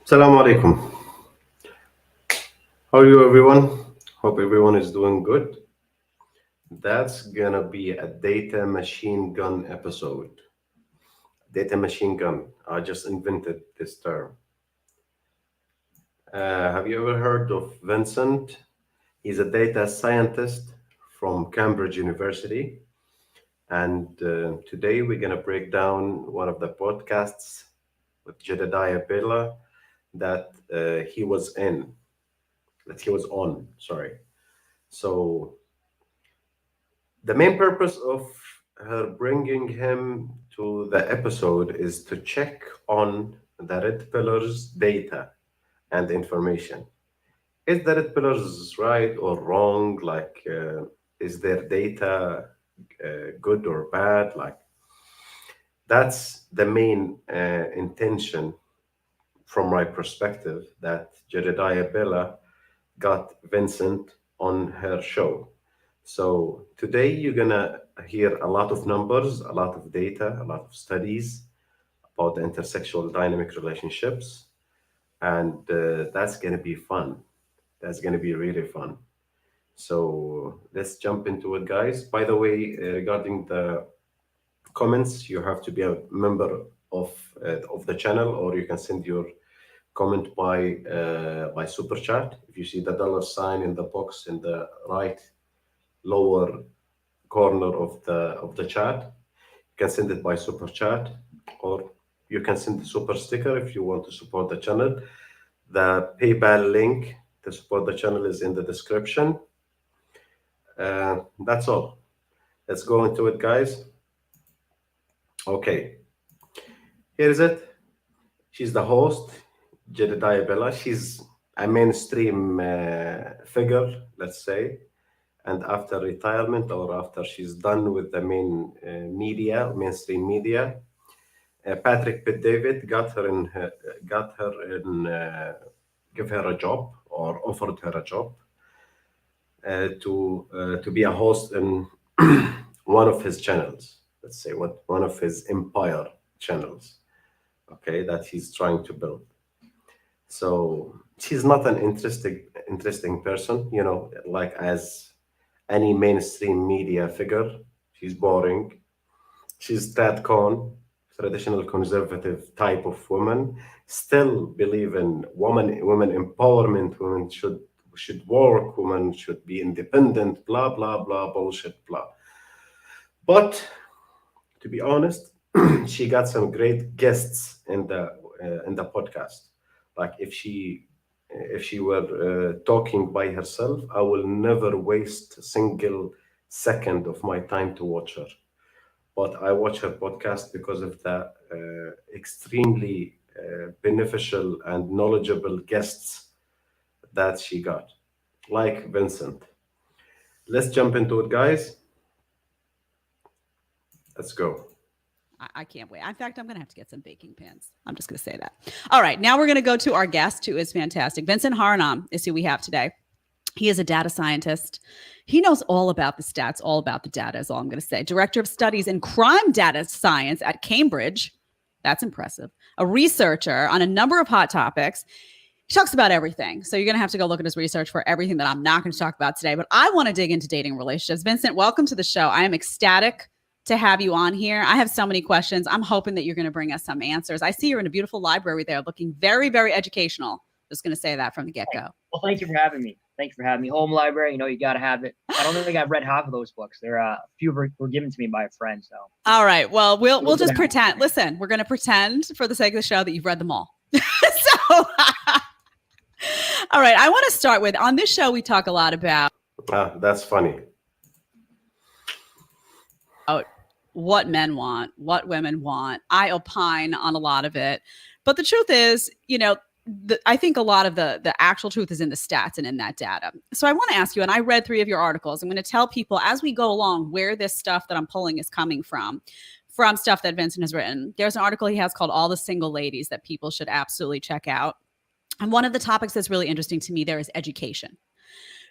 Assalamu alaikum. How are you, everyone? Hope everyone is doing good. That's gonna be a data machine gun episode. Data machine gun. I just invented this term. Have you ever heard of Vincent? He's a data scientist from Cambridge University. And today we're gonna break down one of the podcasts with Jedediah Bella that he was in, that he was on, sorry. So the main purpose of her bringing him to the episode is to check on the red pillars data and information. Is the red pillars right or wrong? Is their data good or bad? That's the main intention from my perspective that Jedediah Bella got Vincent on her show. So today you're gonna hear a lot of numbers, a lot of data, a lot of studies about the intersexual dynamic relationships, and that's gonna be fun. That's gonna be really fun. So let's jump into it, guys. By the way, regarding the comments, you have to be a member of the channel, or you can send your comment by super chat. If you see the dollar sign in the box in the right lower corner of the chat, you can send it by super chat, or you can send the super sticker if you want to support the channel. The PayPal link to support the channel is in the description. That's all. Let's go into it, guys. Okay, here's it. She's the host, Jedediah Bella. She's a mainstream figure, let's say. And after retirement, or after she's done with the mainstream media, Patrick Pitt David give her a job, or offered her a job to be a host in one of his channels. Let's say one of his empire channels. Okay, that he's trying to build. So she's not an interesting person, like as any mainstream media figure. She's boring. She's traditional conservative type of woman, still believe in woman empowerment. Women should work. Women should be independent. Blah blah blah bullshit blah. But to be honest, she got some great guests in the podcast. Like if she were talking by herself, I will never waste a single second of my time to watch her. But I watch her podcast because of the extremely beneficial and knowledgeable guests that she got, like Vincent. Let's jump into it, guys. Let's go. I can't wait. In fact, I'm going to have to get some baking pans. I'm just going to say that. All right. Now we're going to go to our guest, who is fantastic. Vincent Harinam is who we have today. He is a data scientist. He knows all about the stats, all about the data is all I'm going to say. Director of Studies in Crime Data Science at Cambridge. That's impressive. A researcher on a number of hot topics. He talks about everything. So you're going to have to go look at his research for everything that I'm not going to talk about today. But I want to dig into dating relationships. Vincent, welcome to the show. I am ecstatic to have you on here. I have so many questions. I'm hoping that you're going to bring us some answers. I see you're in a beautiful library there, looking very, very educational. Just going to say that from the get-go. Well, thank you for having me. Thanks for having me. Home library, you got to have it. I don't think I've read half of those books. There a few were given to me by a friend. So. All right. Well, we'll just pretend. Listen, we're going to pretend for the sake of the show that you've read them all. So, all right. I want to start with, on this show, we talk a lot about. That's funny. What men want, what women want. I opine on a lot of it. But the truth is, I think a lot of the actual truth is in the stats and in that data. So I want to ask you, and I read 3 of your articles. I'm going to tell people as we go along where this stuff that I'm pulling is coming from stuff that Vincent has written. There's an article he has called All the Single Ladies that people should absolutely check out. And one of the topics that's really interesting to me there is education.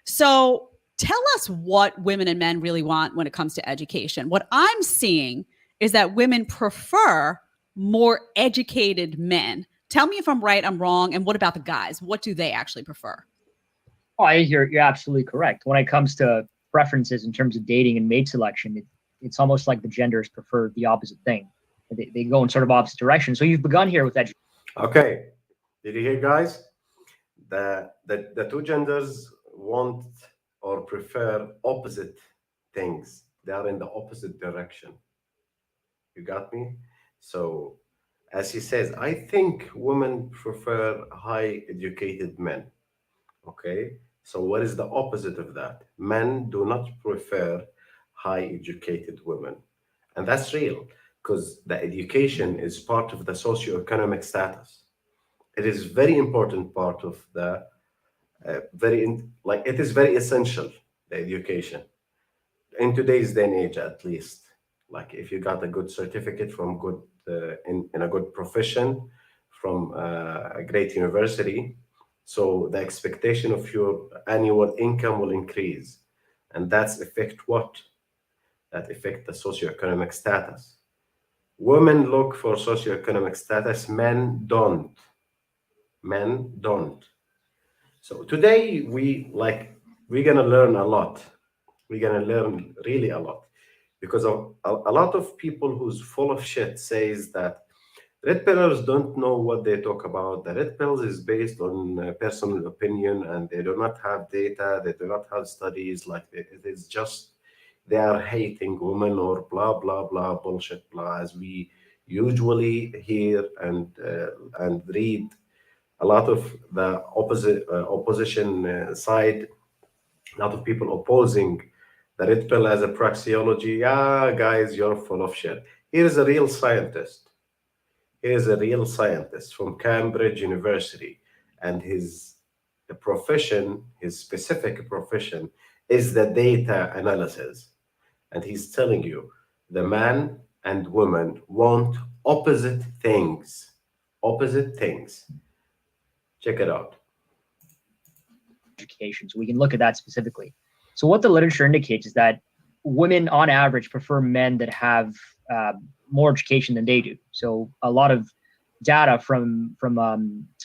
So tell us what women and men really want when it comes to education. What I'm seeing is that women prefer more educated men Tell me if I'm right, I'm wrong, and what about the guys? What do they actually prefer? Oh, you're absolutely correct. When it comes to preferences in terms of dating and mate selection, it's almost like the genders prefer the opposite thing. They go in sort of opposite directions. So you've begun here with education. Okay, did you hear, guys? The two genders want or prefer opposite things. They are in the opposite direction. You got me? So, as he says, I think women prefer high educated men. Okay. So, what is the opposite of that? Men do not prefer high educated women. And that's real because the education is part of the socioeconomic status. It is very important part of the like it is very essential, the education in today's day and age, at least. Like if you got a good certificate from good in a good profession from a great university, so the expectation of your annual income will increase, and that's affect what? That affect the socioeconomic status. Women look for socioeconomic status, men don't. So today we're gonna learn a lot. We're gonna learn really a lot because of a lot of people who's full of shit says that red pillars don't know what they talk about. The red pills is based on personal opinion and they do not have data. They do not have studies. Like it is just they are hating women or blah blah blah bullshit blah as we usually hear and read a lot of the opposition side, a lot of people opposing the red pill as a praxeology. Ah, guys, you're full of shit. Here's a real scientist. Here's a real scientist from Cambridge University, and his profession, his specific profession, is the data analysis. And he's telling you the man and woman want opposite things. Opposite things. Check it out. Education. So we can look at that specifically. So what the literature indicates is that women on average prefer men that have more education than they do. So a lot of data from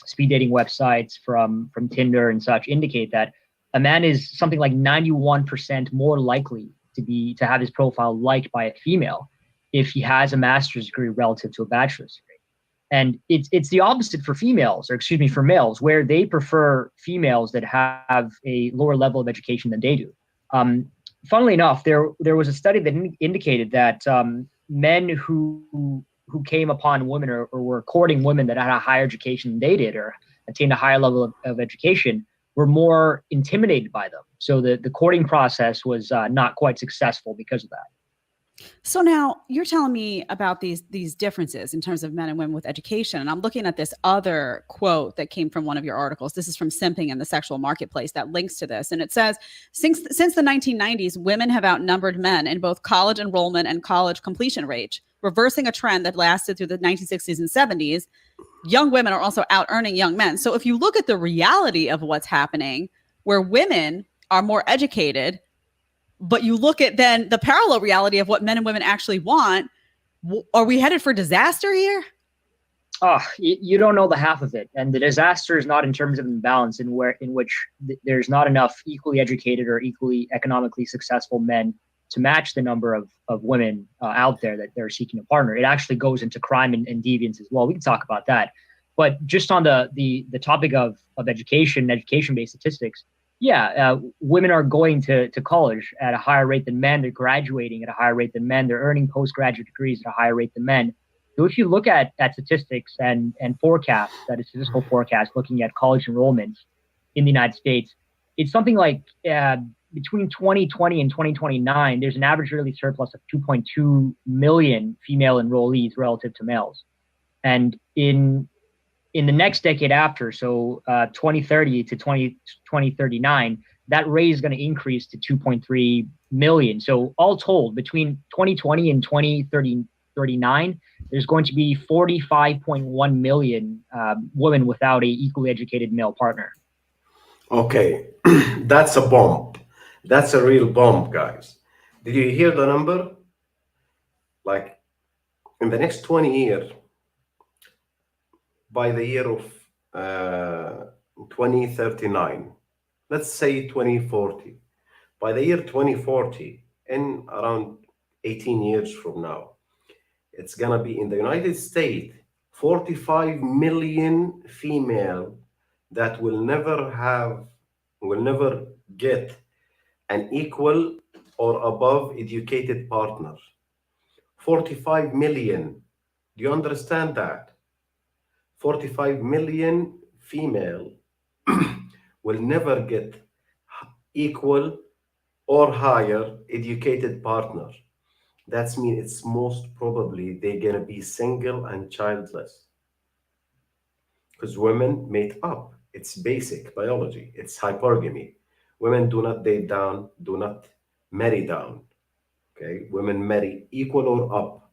speed dating websites, from Tinder and such indicate that a man is something like 91% more likely to have his profile liked by a female if he has a master's degree relative to a bachelor's degree. And it's the opposite for females, or excuse me, for males, where they prefer females that have a lower level of education than they do. Funnily enough, there was a study that indicated that men who came upon women or were courting women that had a higher education than they did or attained a higher level of education were more intimidated by them. So the courting process was not quite successful because of that. So now you're telling me about these differences in terms of men and women with education. And I'm looking at this other quote that came from one of your articles. This is from Simping and the Sexual Marketplace that links to this. And it says, since the 1990s, women have outnumbered men in both college enrollment and college completion rate, reversing a trend that lasted through the 1960s and 70s. Young women are also out earning young men. So if you look at the reality of what's happening, where women are more educated, but you look at then the parallel reality of what men and women actually want, are we headed for disaster here? Oh, you don't know the half of it. And the disaster is not in terms of imbalance in which there's not enough equally educated or equally economically successful men to match the number of women out there that they're seeking a partner. It actually goes into crime and deviance as well. We can talk about that. But just on the topic of education-based statistics, women are going to college at a higher rate than men. They're graduating at a higher rate than men. They're earning postgraduate degrees at a higher rate than men. So if you look at statistics and forecasts, that is statistical forecast, looking at college enrollments in the United States, it's something like between 2020 and 2029, there's an average yearly surplus of 2.2 million female enrollees relative to males. And in the next decade after, so 2030 to 2039, that rate is going to increase to 2.3 million. So all told, between 2020 and 2039, there's going to be 45.1 million women without a equally educated male partner. Okay, that's a bomb. That's a real bomb, guys. Did you hear the number? Like in the next 20 years, by the year of 2039, let's say 2040. By the year 2040, in around 18 years from now, it's gonna be in the United States 45 million female that will never get an equal or above educated partner. 45 million. Do you understand that? 45 million female will never get equal or higher educated partner. That's mean it's most probably they're gonna be single and childless because women mate up. It's basic biology. It's hypergamy. Women do not date down, do not marry down. Okay, women marry equal or up.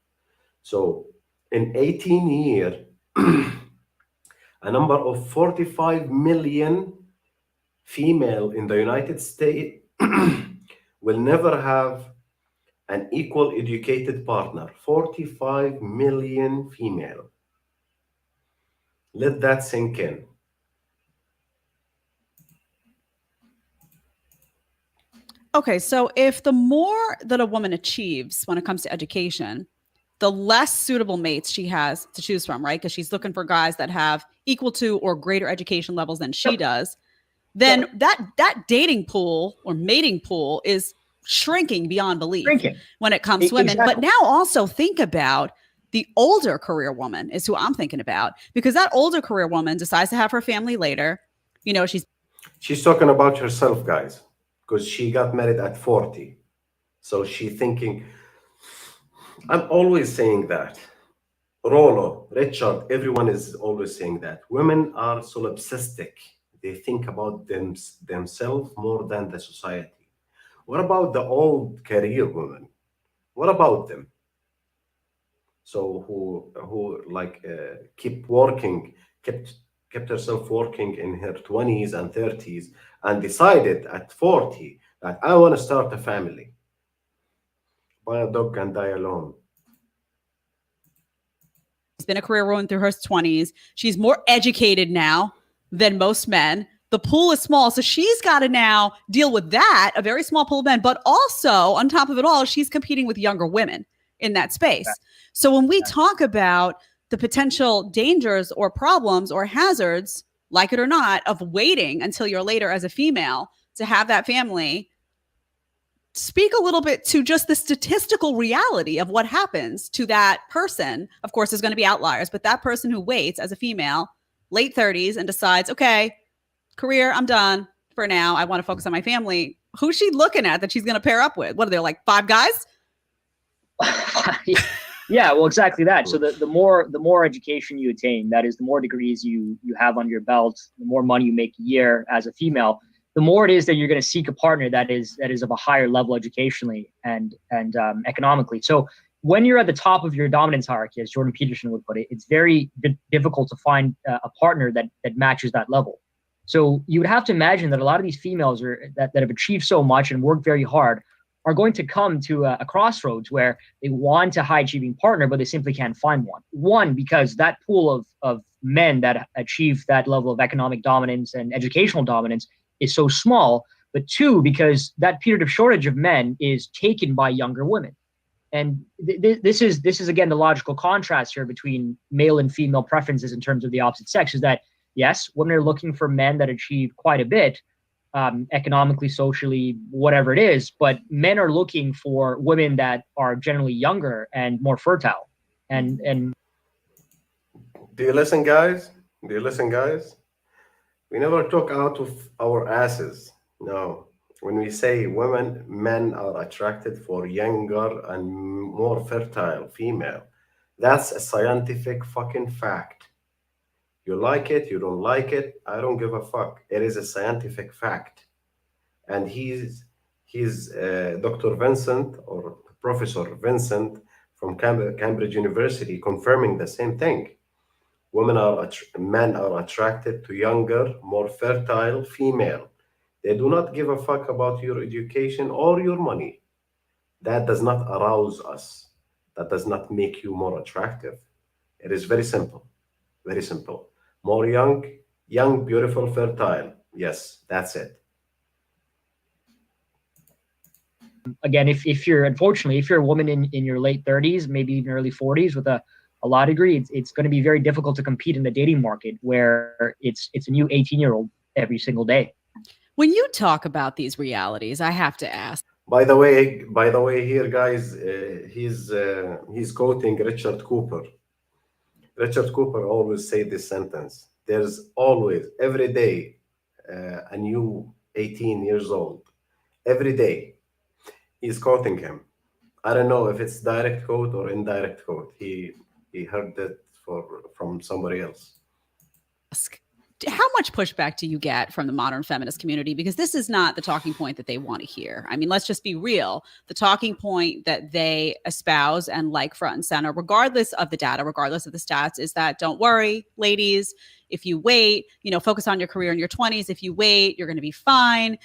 So in 18 years, a number of 45 million female in the United States will never have an equal educated partner. 45 million female. Let that sink in. Okay, so if the more that a woman achieves when it comes to education, the less suitable mates she has to choose from, right? Because she's looking for guys that have equal to or greater education levels than she does. Then that dating pool or mating pool is shrinking beyond belief Shrinking. when it comes to women. Exactly. But now also think about the older career woman is who I'm thinking about, because that older career woman decides to have her family later. You know, She's talking about herself, guys, because she got married at 40. So she thinking, I'm always saying that. Rolo, Richard, everyone is always saying that. Women are solipsistic. They think about themselves more than the society. What about the old career women? What about them? So who like keep working, kept herself working in her 20s and 30s and decided at 40 that I want to start a family. Buy a dog and die alone. been a career woman through her 20s. She's more educated now than most men. The pool is small. So she's got to now deal with that, a very small pool of men. But also, on top of it all, she's competing with younger women in that space. So when we talk about the potential dangers or problems or hazards, like it or not, of waiting until you're later as a female to have that family, speak a little bit to just the statistical reality of what happens to that person. Of course, there's going to be outliers, but that person who waits as a female, late 30s, and decides, okay, career, I'm done for now. I want to focus on my family. Who's she looking at that she's going to pair up with? What are there, like 5 guys? Yeah, well, exactly that. So the more education you attain, that is, the more degrees you have under your belt, the more money you make a year as a female, the more it is that you're going to seek a partner that is of a higher level educationally and economically. So when you're at the top of your dominance hierarchy, as Jordan Peterson would put it, it's very difficult to find a partner that matches that level. So you would have to imagine that a lot of these females that have achieved so much and worked very hard are going to come to a crossroads where they want a high achieving partner, but they simply can't find one. One, because that pool of men that achieve that level of economic dominance and educational dominance is so small. But two, because that period of shortage of men is taken by younger women. And this is again the logical contrast here between male and female preferences in terms of the opposite sex, is that yes, women are looking for men that achieve quite a bit, economically, socially, whatever it is, but men are looking for women that are generally younger and more fertile. And Do you listen, guys? Do you listen, guys? We never talk out of our asses. No. When we say men are attracted for younger and more fertile female, that's a scientific fucking fact. You like it, you don't like it, I don't give a fuck. It is a scientific fact. And he's Dr. Vincent or Professor Vincent from Cambridge University confirming the same thing. Men are attracted to younger, more fertile female. They do not give a fuck about your education or your money. That does not arouse us. That does not make you more attractive. It is very simple. Very simple. More young, beautiful, fertile. Yes, that's it. Again, if you're unfortunately, if you're a woman in your late 30s, maybe even early 40s with a law degree, it's going to be very difficult to compete in the dating market where it's a new 18-year-old every single day. When you talk about these realities, I have to ask. By the way, here, guys, he's quoting Richard Cooper. Richard Cooper always say this sentence: "There's always, every day, a new 18 years old. Every day." He's quoting him. I don't know if it's direct quote or indirect quote. He heard it from somebody else. How much pushback do you get from the modern feminist community? Because this is not the talking point that they want to hear. I mean, let's just be real. The talking point that they espouse and like front and center, regardless of the data, regardless of the stats, is that don't worry, ladies, if you wait, focus on your career in your 20s. If you wait, you're going to be fine,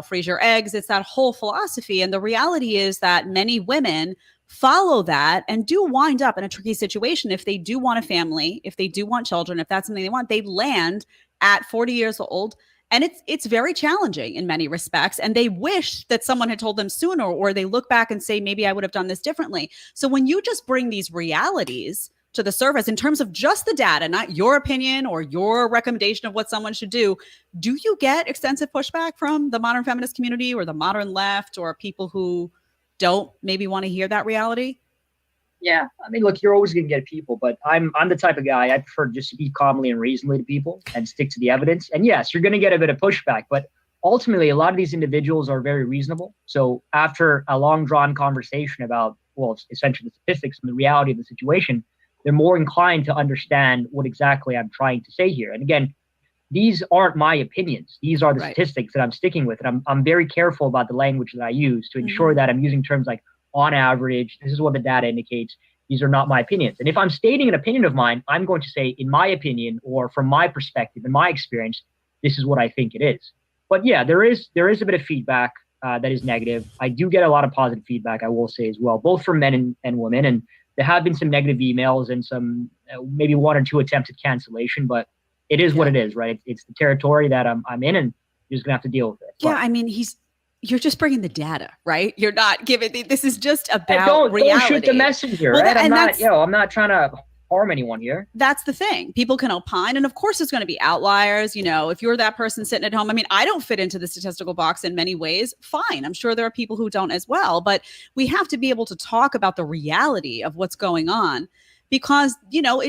freeze your eggs. It's that whole philosophy. And the reality is that many women follow that and do wind up in a tricky situation. If they do want a family, if they do want children, if that's something they want, they land at 40 years old. And it's very challenging in many respects. And they wish that someone had told them sooner, or they look back and say, maybe I would have done this differently. So when you just bring these realities to the surface in terms of just the data, not your opinion or your recommendation of what someone should do you get extensive pushback from the modern feminist community or the modern left or people who don't maybe want to hear that reality? Yeah, I mean, look, you're always going to get people, but I'm the type of guy, I prefer to just speak calmly and reasonably to people and stick to the evidence. And yes, you're going to get a bit of pushback, but ultimately, a lot of these individuals are very reasonable. So after a long drawn conversation about, well, essentially the statistics and the reality of the situation, they're more inclined to understand what exactly I'm trying to say here. And again, these aren't my opinions. These are the statistics that I'm sticking with. And I'm very careful about the language that I use to ensure that I'm using terms like on average, this is what the data indicates. These are not my opinions. And if I'm stating an opinion of mine, I'm going to say, in my opinion, or from my perspective, in my experience, this is what I think it is. But yeah, there is a bit of feedback that is negative. I do get a lot of positive feedback, I will say as well, both from men and women. And there have been some negative emails and some maybe one or two attempted cancellation, but it is what it is, right? It's the territory that I'm in, and you're just gonna have to deal with it. Yeah, I mean, you're just bringing the data, right? You're not giving. This is just about reality. Don't shoot the messenger, right? I'm not trying to harm anyone here. That's the thing. People can opine, and of course, there's going to be outliers. If you're that person sitting at home, I mean, I don't fit into the statistical box in many ways. Fine, I'm sure there are people who don't as well. But we have to be able to talk about the reality of what's going on. Because,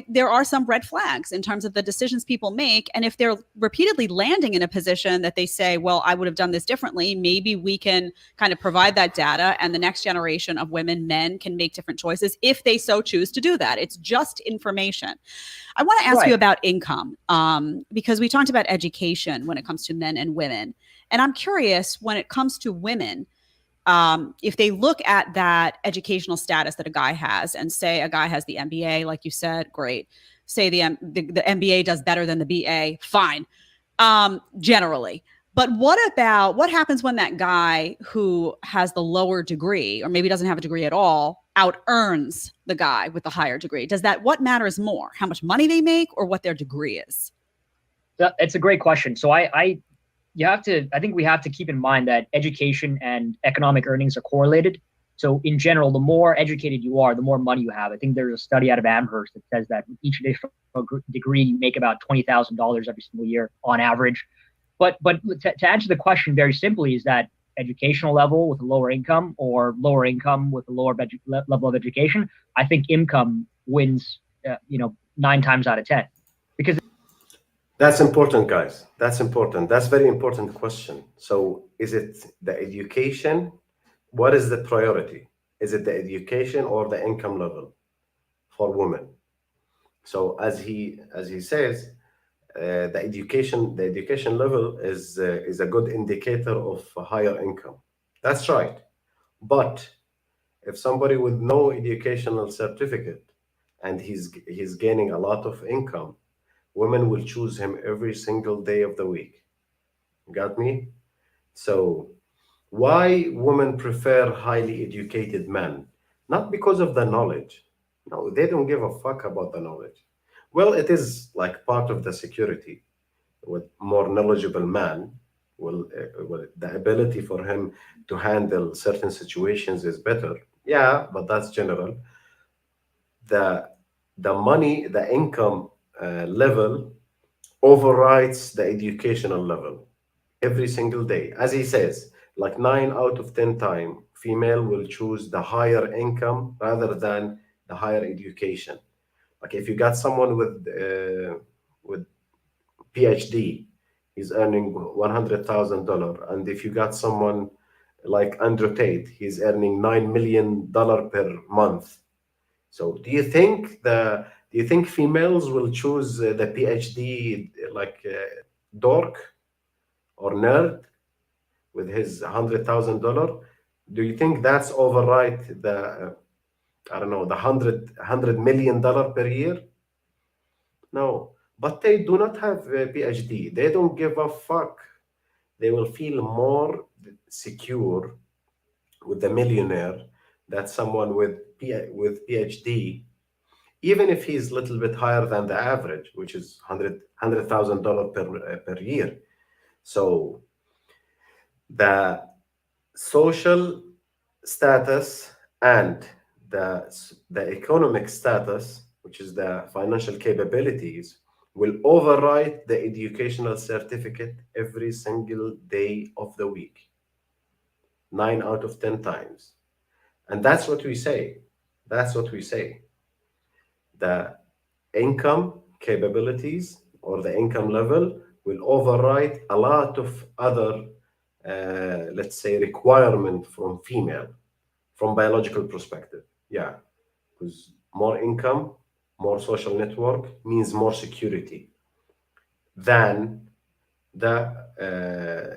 there are some red flags in terms of the decisions people make. And if they're repeatedly landing in a position that they say, well, I would have done this differently, maybe we can kind of provide that data and the next generation of women, men can make different choices if they so choose to do that. It's just information. I want to ask you about income because we talked about education when it comes to men and women. And I'm curious, when it comes to women, if they look at that educational status that a guy has and say a guy has the MBA, like you said, great. Say the MBA does better than the BA, fine, generally. But what happens when that guy who has the lower degree or maybe doesn't have a degree at all out earns the guy with the higher degree? What matters more, how much money they make or what their degree is? It's a great question. So I think we have to keep in mind that education and economic earnings are correlated. So in general, the more educated you are, the more money you have. I think there's a study out of Amherst that says that with each additional degree, you make about $20,000 every single year on average. But to answer the question very simply is that educational level with a lower income or lower income with a lower level of education, I think income wins, 9 times out of 10. Because that's important, guys. That's important. That's very important question. So is it the education? What is the priority? Is it the education or the income level for women? So as he says, the education level is a good indicator of a higher income. That's right. But if somebody with no educational certificate and he's gaining a lot of income, women will choose him every single day of the week. Got me? So why women prefer highly educated men? Not because of the knowledge. No, they don't give a fuck about the knowledge. Well, it is like part of the security. With more knowledgeable man, will the ability for him to handle certain situations is better. Yeah, but that's general. The money, the income level overrides the educational level every single day. As he says, like 9 out of 10 time, female will choose the higher income rather than the higher education. Like if you got someone with PhD, he's earning $100,000, and if you got someone like Andrew Tate, he's earning $9 million per month. So do you think females will choose the PhD like dork or nerd with his $100,000? Do you think that's override the I don't know, the $100 million per year? No, but they do not have a PhD. They don't give a fuck. They will feel more secure with the millionaire that someone with with PhD, even if he's a little bit higher than the average, which is $100,000 per year. So the social status and the economic status, which is the financial capabilities, will override the educational certificate every single day of the week, 9 out of 10 times. And that's what we say. That's what we say. The income capabilities or the income level will override a lot of other, let's say, requirement from female, from biological perspective. Yeah, because more income, more social network means more security than the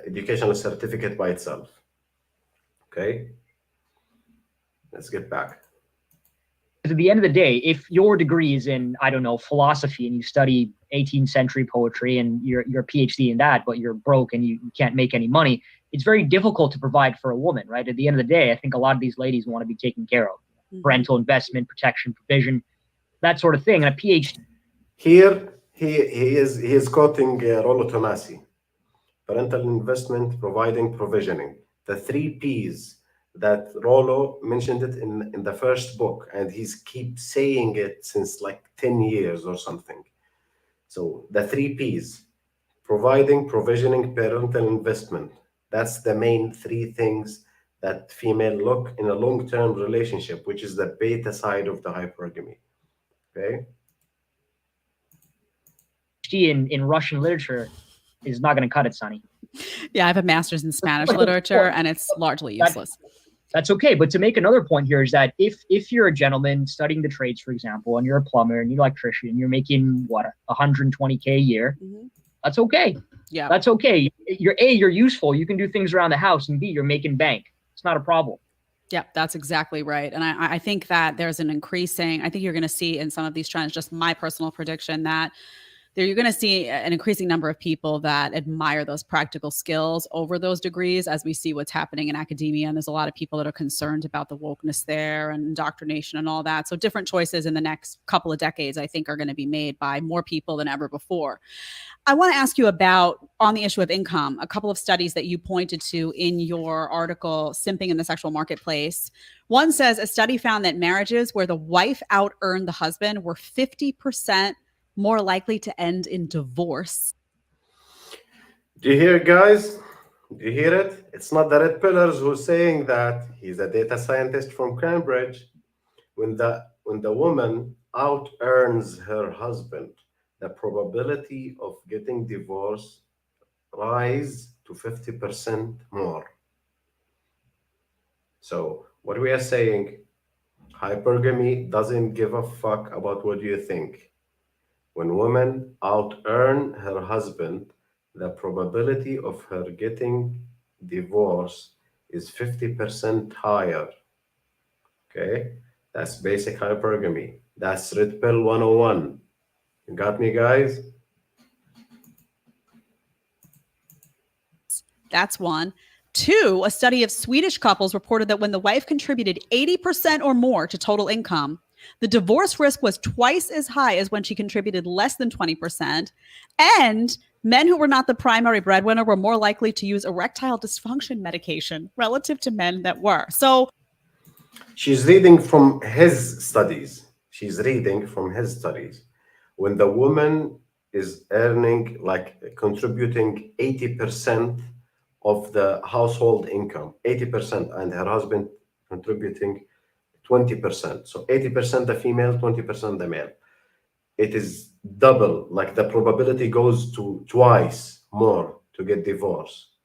educational certificate by itself. Okay, let's get back. At the end of the day, if your degree is in, I don't know, philosophy, and you study 18th century poetry and you're a PhD in that, but you're broke and you can't make any money, it's very difficult to provide for a woman, right? At the end of the day, I think a lot of these ladies want to be taken care of. Parental investment, protection, provision, that sort of thing. And a PhD. Here he is quoting Rollo Tomasi. Parental investment, providing, provisioning. The 3 Ps that Rollo mentioned it in the first book, and he's keep saying it since like 10 years or something. So the 3 Ps, providing, provisioning, parental investment. That's the main 3 things that female look in a long-term relationship, which is the beta side of the hypergamy. Okay. in Russian literature is not going to cut it, Sonny. Yeah, I have a master's in Spanish literature, and it's largely useless. That's okay. But to make another point here is that if you're a gentleman studying the trades, for example, and you're a plumber and you're an electrician, and you're making what, 120K a year, that's okay. Yeah, that's okay. You're useful. You can do things around the house, and B, you're making bank. It's not a problem. Yeah, that's exactly right. And I think that there's an increasing, I think you're going to see in some of these trends, just my personal prediction, that you're going to see an increasing number of people that admire those practical skills over those degrees, as we see what's happening in academia. And there's a lot of people that are concerned about the wokeness there and indoctrination and all that. So different choices in the next couple of decades, I think, are going to be made by more people than ever before. I want to ask you about, on the issue of income, a couple of studies that you pointed to in your article, Simping in the Sexual Marketplace. One says a study found that marriages where the wife out-earned the husband were 50% more likely to end in divorce. Do you hear it, guys? Do you hear it? It's not the red pillars who's saying that. He's a data scientist from Cambridge. When the woman out-earns her husband, the probability of getting divorced rise to 50% more. So what we are saying, hypergamy doesn't give a fuck about what you think. When women out-earn her husband, the probability of her getting divorced is 50% higher. Okay? That's basic hypergamy. That's Red Pill 101. You got me, guys? That's one. A study of Swedish couples reported that when the wife contributed 80% or more to total income, The divorce risk was twice as high as when she contributed less than 20%. And men who were not the primary breadwinner were more likely to use erectile dysfunction medication relative to men that were. So she's reading from his studies. When the woman is earning, like contributing 80% of the household income, 80%, and her husband contributing 20%. So 80% the female, 20% the male. It is double, like the probability goes to twice more to get divorced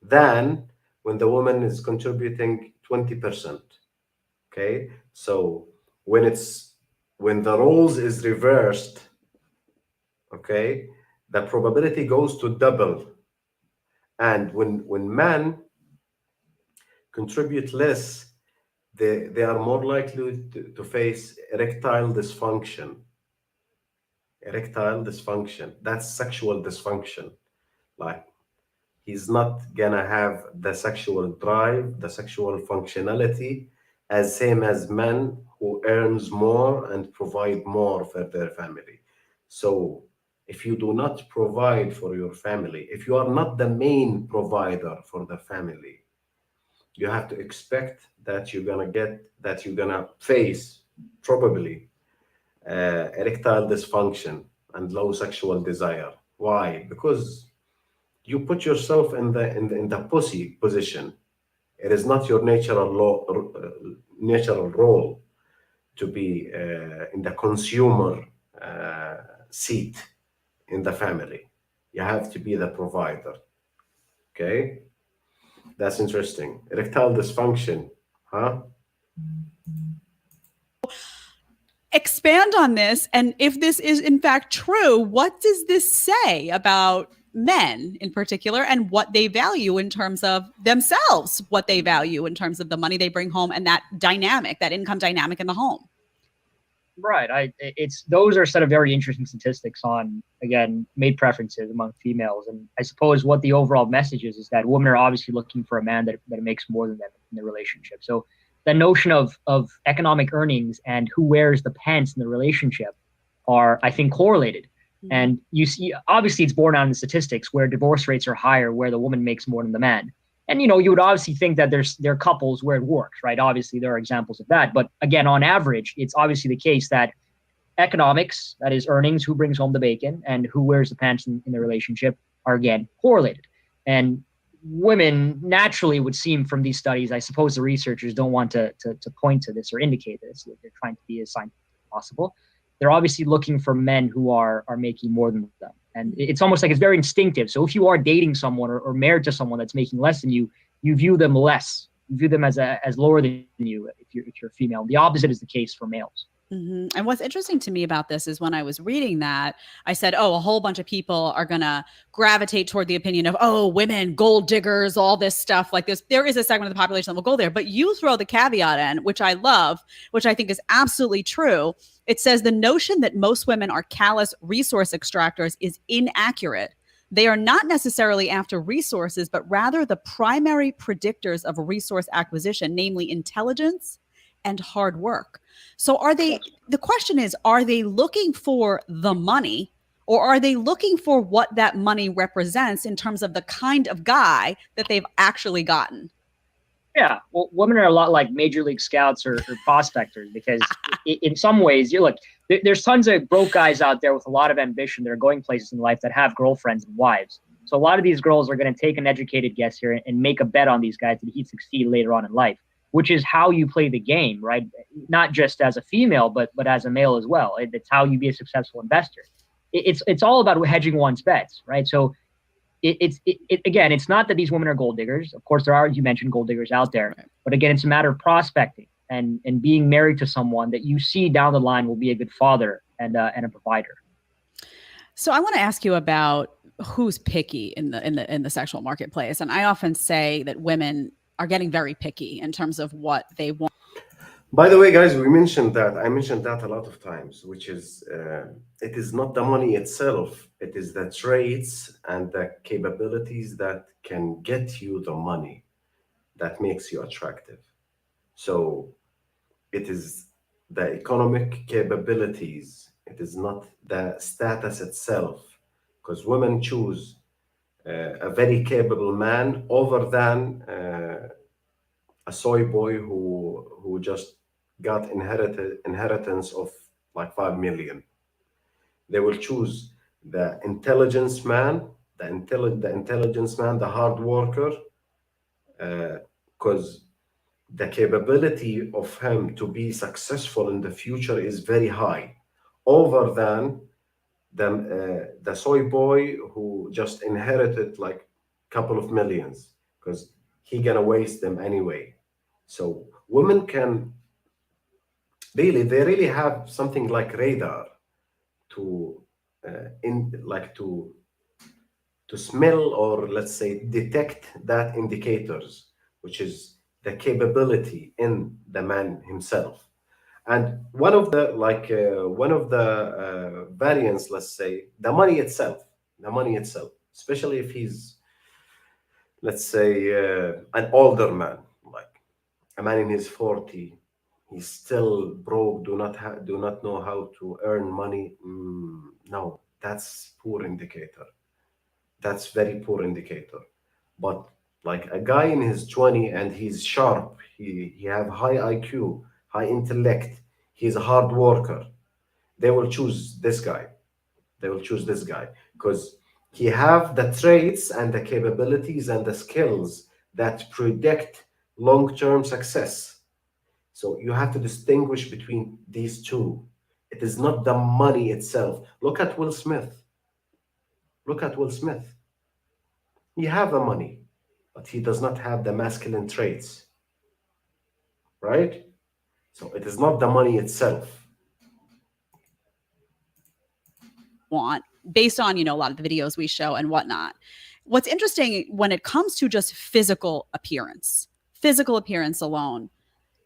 than when the woman is contributing 20%. Okay. So when the roles is reversed, okay, the probability goes to double. And when men contribute less, they are more likely to face erectile dysfunction. That's sexual dysfunction. Like, he's not gonna have the sexual drive, the sexual functionality as same as men who earns more and provide more for their family. So if you do not provide for your family, if you are not the main provider for the family, you have to expect that you're gonna face probably erectile dysfunction and low sexual desire. Why? Because you put yourself in the pussy position. It is not your natural role to be in the consumer seat in the family. You have to be the provider. Okay, that's interesting. Erectile dysfunction, huh? expand on this. And if this is in fact true, what does this say about men in particular and what they value in terms of themselves, what they value in terms of the money they bring home and that dynamic, that income dynamic in the home? Right. It's those are a set of very interesting statistics on, again, mate preferences among females. And I suppose what the overall message is that women are obviously looking for a man that makes more than them in the relationship. So the notion of economic earnings and who wears the pants in the relationship are, I think, correlated. Mm-hmm. And you see, obviously, it's borne out in the statistics where divorce rates are higher, where the woman makes more than the man. And, you know, you would obviously think that there are couples where it works, right? Obviously, there are examples of that. But again, on average, it's obviously the case that economics, that is earnings, who brings home the bacon, and who wears the pants in the relationship are, again, correlated. And women naturally would seem from these studies, I suppose the researchers don't want to point to this or indicate this. They're trying to be as scientific as possible. They're obviously looking for men who are making more than them. And it's almost like it's very instinctive. So if you are dating someone or married to someone that's making less than you, you view them less. You view them as lower than you if you're female. The opposite is the case for males. Mm-hmm. And what's interesting to me about this is when I was reading that, I said, oh, a whole bunch of people are going to gravitate toward the opinion of, oh, women, gold diggers, all this stuff like this. There is a segment of the population that will go there. But you throw the caveat in, which I love, which I think is absolutely true. It says the notion that most women are callous resource extractors is inaccurate. They are not necessarily after resources, but rather the primary predictors of resource acquisition, namely intelligence and hard work. So the question is, are they looking for the money, or are they looking for what that money represents in terms of the kind of guy that they've actually gotten? Yeah, well, women are a lot like major league scouts or prospectors, because in some ways, there's tons of broke guys out there with a lot of ambition that are going places in life that have girlfriends and wives. So a lot of these girls are going to take an educated guess here and make a bet on these guys that he'd succeed later on in life, which is how you play the game, right? Not just as a female, but as a male as well. It's how you be a successful investor. It's all about hedging one's bets, right? So again, it's not that these women are gold diggers. Of course, there are, as you mentioned, gold diggers out there. Right. But again, it's a matter of prospecting and being married to someone that you see down the line will be a good father and a provider. So I want to ask you about who's picky in the sexual marketplace. And I often say that women are getting very picky in terms of what they want. By the way, guys, I mentioned that a lot of times, which is it is not the money itself, it is the traits and the capabilities that can get you the money that makes you attractive. So it is the economic capabilities. It is not the status itself, because women choose a very capable man over than a soy boy who just got inheritance of like 5 million. They will choose the intelligence man, the intelligence man, the hard worker, because the capability of him to be successful in the future is very high, over than the soy boy who just inherited like couple of millions, because he gonna waste them anyway. So women can they really have something like radar to in like to smell, or let's say detect that indicators, which is the capability in the man himself. And one of the variants, let's say the money itself, especially if he's, let's say, an older man, like a man in his 40, he's still broke, do not know how to earn money. No, that's poor indicator. That's very poor indicator. But like a guy in his 20 and he's sharp, he have high IQ, high intellect, he's a hard worker, they will choose this guy. They will choose this guy because he have the traits and the capabilities and the skills that predict long-term success. So you have to distinguish between these two. It is not the money itself. Look at Will Smith. Look at Will Smith. He have the money, but he does not have the masculine traits, right? So it is not the money itself. Want based on a lot of the videos we show and whatnot. What's interesting when it comes to just physical appearance alone,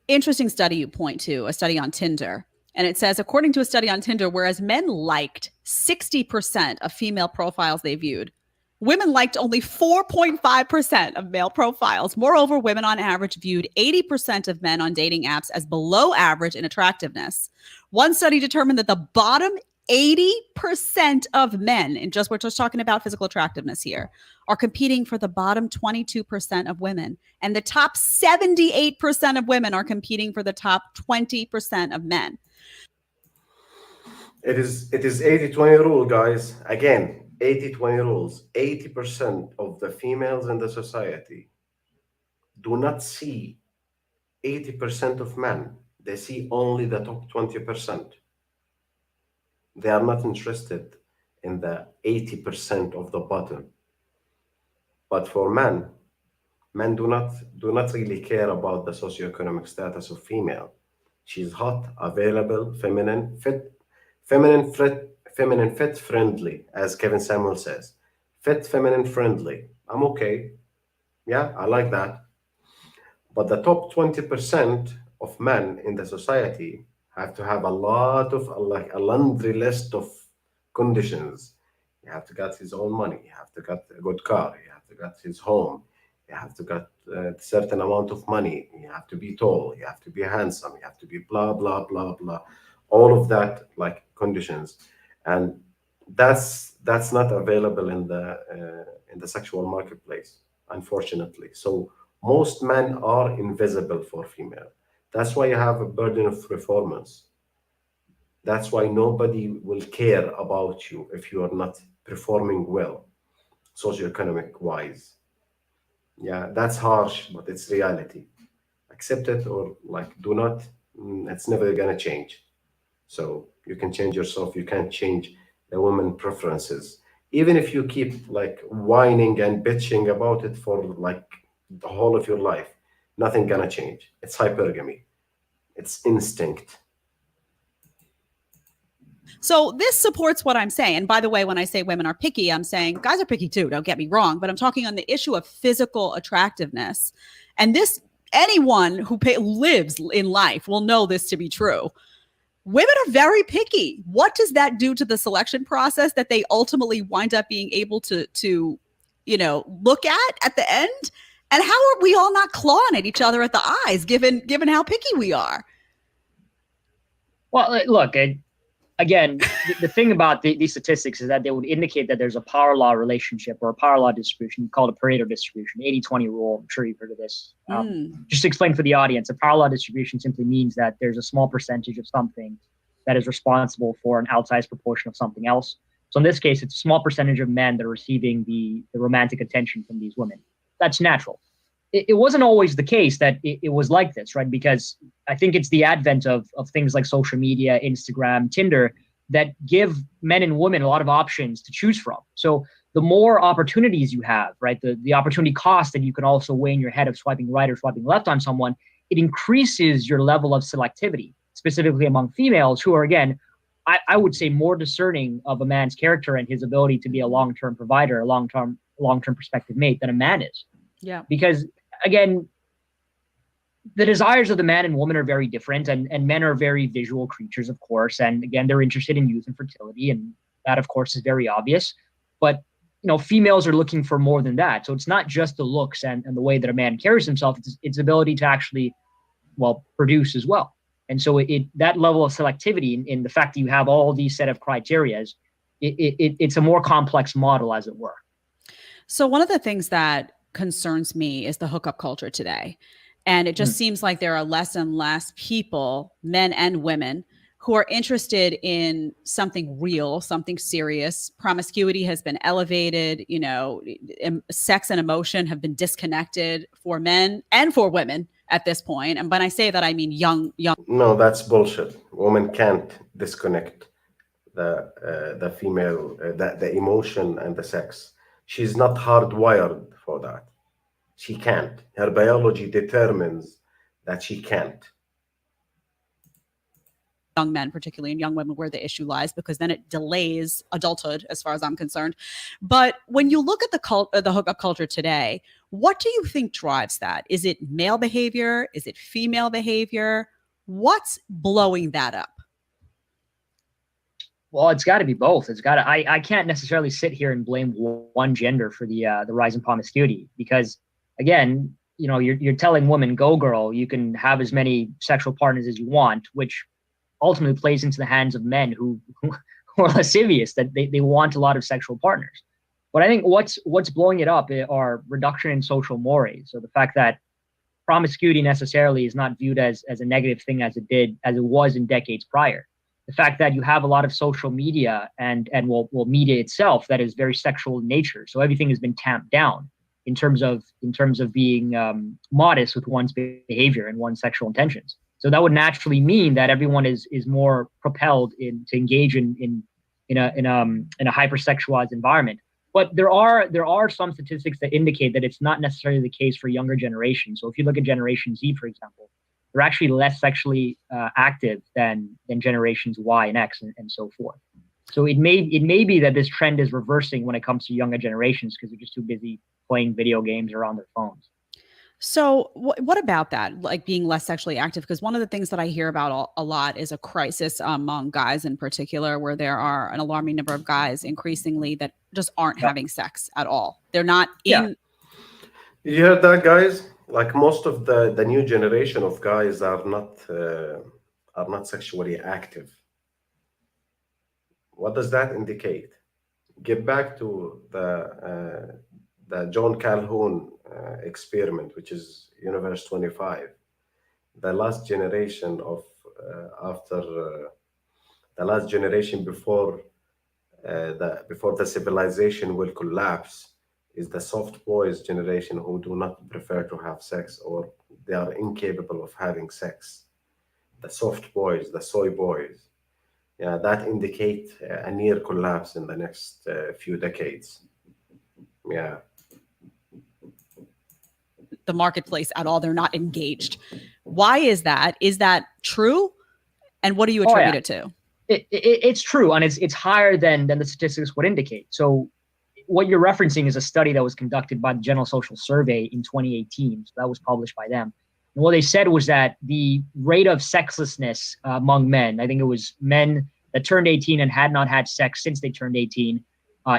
interesting study you point to, a study on Tinder, and it says, according to a study on Tinder, whereas men liked 60% of female profiles they viewed, women liked only 4.5% of male profiles. Moreover, women on average viewed 80% of men on dating apps as below average in attractiveness. One study determined that the bottom 80% of men, and we're just talking about physical attractiveness here, are competing for the bottom 22% of women. And the top 78% of women are competing for the top 20% of men. It is 80-20 rule, guys. Again, 80-20 rules. 80% of the females in the society do not see 80% of men. They see only the top 20%. They are not interested in the 80% of the bottom. But for men do not really care about the socioeconomic status of female. She's hot, available, fit, friendly, as Kevin Samuel says. Fit, feminine, friendly. I'm okay. Yeah, I like that. But the top 20% of men in the society have to have a lot of, like a laundry list of conditions. You have to get his own money. You have to get a good car. You have to get his home. You have to get a certain amount of money. You have to be tall. You have to be handsome. You have to be blah blah blah blah. All of that, like conditions, and that's not available in the sexual marketplace, unfortunately. So most men are invisible for female. That's why you have a burden of performance. That's why nobody will care about you if you are not performing well, socioeconomic wise. Yeah, that's harsh, but it's reality. Accept it or like do not. It's never gonna change. So you can change yourself. You can't change the woman preferences. Even if you keep like whining and bitching about it for like the whole of your life, nothing gonna change. It's hypergamy. It's instinct. So this supports what I'm saying. And by the way, when I say women are picky, I'm saying guys are picky too. Don't get me wrong. But I'm talking on the issue of physical attractiveness. And this, anyone who lives in life will know this to be true. Women are very picky. What does that do to the selection process that they ultimately wind up being able to look at the end? And how are we all not clawing at each other at the eyes, given how picky we are? Well, look, again, the thing about these statistics is that they would indicate that there's a power law relationship or a power law distribution called a Pareto distribution, 80-20 rule. I'm sure you've heard of this. Just to explain for the audience, a power law distribution simply means that there's a small percentage of something that is responsible for an outsized proportion of something else. So in this case, it's a small percentage of men that are receiving the romantic attention from these women. That's natural. It wasn't always the case that it was like this, right? Because I think it's the advent of things like social media, Instagram, Tinder, that give men and women a lot of options to choose from. So the more opportunities you have, right, the opportunity cost that you can also weigh in your head of swiping right or swiping left on someone, it increases your level of selectivity, specifically among females who are, again, I would say more discerning of a man's character and his ability to be a long-term provider, a long-term perspective mate than a man is. Yeah. Because again, the desires of the man and woman are very different, and men are very visual creatures, of course. And again, they're interested in youth and fertility, and that, of course, is very obvious. But females are looking for more than that. So it's not just the looks and the way that a man carries himself; it's ability to actually, produce as well. And so that level of selectivity in the fact that you have all these set of criterias, it's a more complex model, as it were. So one of the things that concerns me is the hookup culture today. And it just seems like there are less and less people, men and women, who are interested in something real, something serious. Promiscuity has been elevated, sex and emotion have been disconnected for men and for women at this point. And when I say that, I mean young. No, that's bullshit. Women can't disconnect the female, the emotion and the sex. She's not hardwired for that. She can't. Her biology determines that she can't. Young men, particularly, and young women, where the issue lies, because then it delays adulthood, as far as I'm concerned. But when you look at the hookup culture today, what do you think drives that? Is it male behavior? Is it female behavior? What's blowing that up? Well, it's got to be both. I can't necessarily sit here and blame one gender for the rise in promiscuity, because again, you're telling women, go girl, you can have as many sexual partners as you want, which ultimately plays into the hands of men who are lascivious, that they want a lot of sexual partners. But I think what's blowing it up are reduction in social mores. So the fact that promiscuity necessarily is not viewed as a negative thing as it was in decades prior. The fact that you have a lot of social media and media itself that is very sexual in nature. So everything has been tamped down in terms of being modest with one's behavior and one's sexual intentions. So that would naturally mean that everyone is more propelled to engage in a hypersexualized environment. But there are some statistics that indicate that it's not necessarily the case for younger generations. So if you look at Generation Z, for example, they're actually less sexually active than generations Y and X and so forth. So it may be that this trend is reversing when it comes to younger generations because they're just too busy playing video games or on their phones. So what about that, like being less sexually active? Because one of the things that I hear about a lot is a crisis among guys in particular, where there are an alarming number of guys increasingly that just aren't having sex at all. They're not in. Did you hear that, guys? Like most of the new generation of guys are not sexually active. What does that indicate? Get back to the John Calhoun experiment, which is Universe 25. The last generation of the last generation before the civilization will collapse is the soft boys generation, who do not prefer to have sex, or they are incapable of having sex. The soft boys, the soy boys. Yeah, that indicate a near collapse in the next few decades. Yeah. The marketplace at all. They're not engaged. Why is that? Is that true? And what do you attribute it to? It's true, and it's higher than the statistics would indicate. So what you're referencing is a study that was conducted by the General Social Survey in 2018. So that was published by them. And what they said was that the rate of sexlessness among men, I think it was men that turned 18 and had not had sex since they turned 18,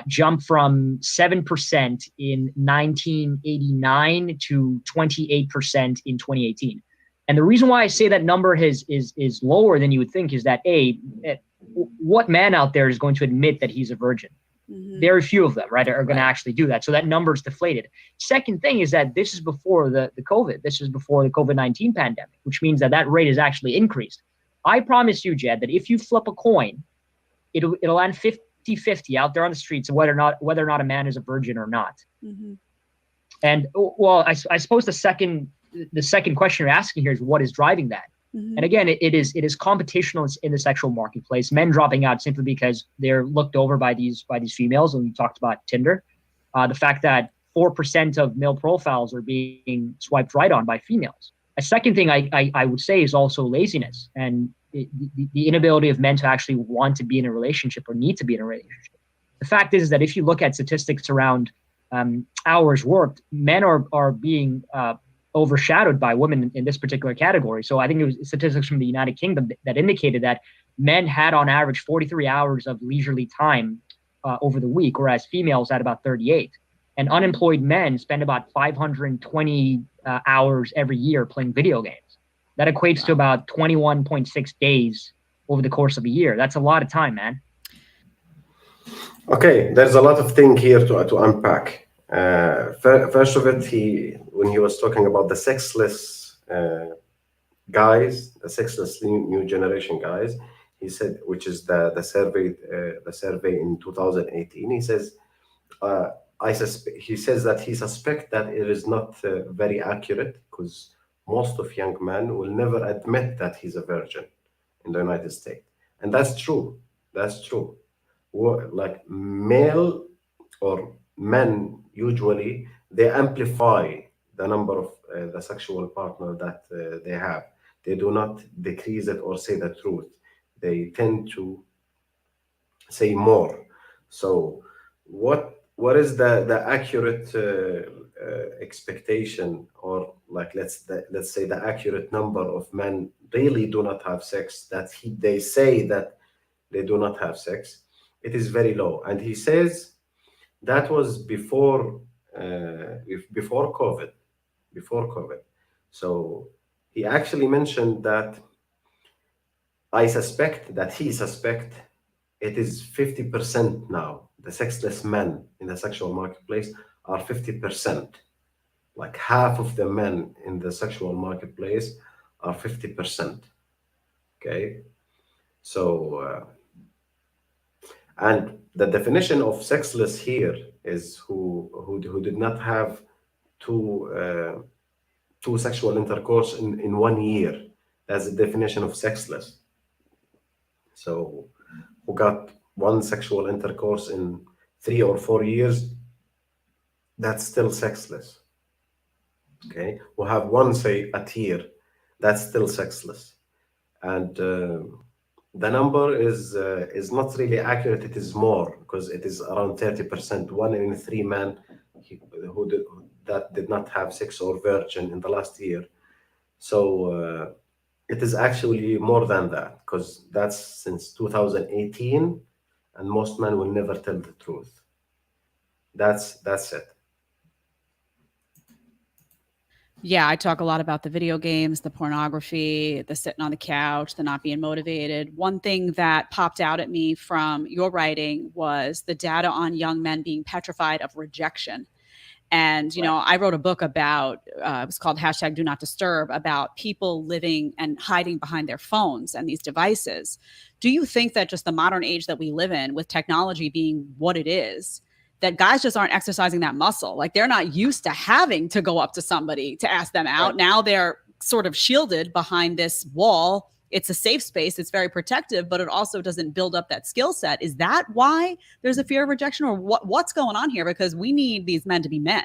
jumped from 7% in 1989 to 28% in 2018. And the reason why I say that number is lower than you would think is that what man out there is going to admit that he's a virgin? Very few of them, right, are going to actually do that. So that number is deflated. Second thing is that this is before the COVID. This is before the COVID-19 pandemic, which means that rate is actually increased. I promise you, Jed, that if you flip a coin, it'll land 50-50 out there on the streets of whether or not a man is a virgin or not. And well, I suppose the second question you're asking here is what is driving that? And again, it is competitional in the sexual marketplace. Men dropping out simply because they're looked over by these females. And we talked about Tinder, the fact that 4% of male profiles are being swiped right on by females. A second thing I would say is also laziness and the inability of men to actually want to be in a relationship or need to be in a relationship. The fact is that if you look at statistics around hours worked, men are being overshadowed by women in this particular category. So I think it was statistics from the United Kingdom that indicated that men had on average 43 hours of leisurely time over the week, whereas females had about 38. And unemployed men spend about 520 hours every year playing video games. That equates to about 21.6 days over the course of a year. That's a lot of time, man. Okay, there's a lot of things here to unpack. First of it, when he was talking about the sexless guys, the sexless new generation guys, he said, which is the survey in 2018. He says, he says that he suspects that it is not very accurate because most of young men will never admit that he's a virgin in the United States, and that's true. That's true. Like male or men usually they amplify the number of the sexual partner that they have. They do not decrease it or say the truth. They tend to say more. So what is the accurate expectation, or like let's say the accurate number of men really do not have sex, that they say that they do not have sex? It is very low. And he says that was before COVID. So he actually mentioned that he suspect it is 50% now. The sexless men in the sexual marketplace are 50%. Like half of the men in the sexual marketplace are 50%. Okay, so and the definition of sexless here is who did not have two sexual intercourse in 1 year. That's the definition of sexless. So who got one sexual intercourse in 3 or 4 years, that's still sexless. Okay, who have one, say, a year, that's still sexless. And the number is not really accurate. It is more, because it is around 30%. 1 in 3 men that did not have sex or virgin in the last year. So it is actually more than that, because that's since 2018, and most men will never tell the truth. That's it. Yeah, I talk a lot about the video games, the pornography, the sitting on the couch, the not being motivated. One thing that popped out at me from your writing was the data on young men being petrified of rejection. And, you know, I wrote a book about, it was called #DoNotDisturb, about people living and hiding behind their phones and these devices. Do you think that just the modern age that we live in, with technology being what it is, that guys just aren't exercising that muscle? Like, they're not used to having to go up to somebody to ask them out. Right. Now they're sort of shielded behind this wall. It's a safe space. It's very protective, but it also doesn't build up that skill set. Is that why there's a fear of rejection, or what's going on here? Because we need these men to be men.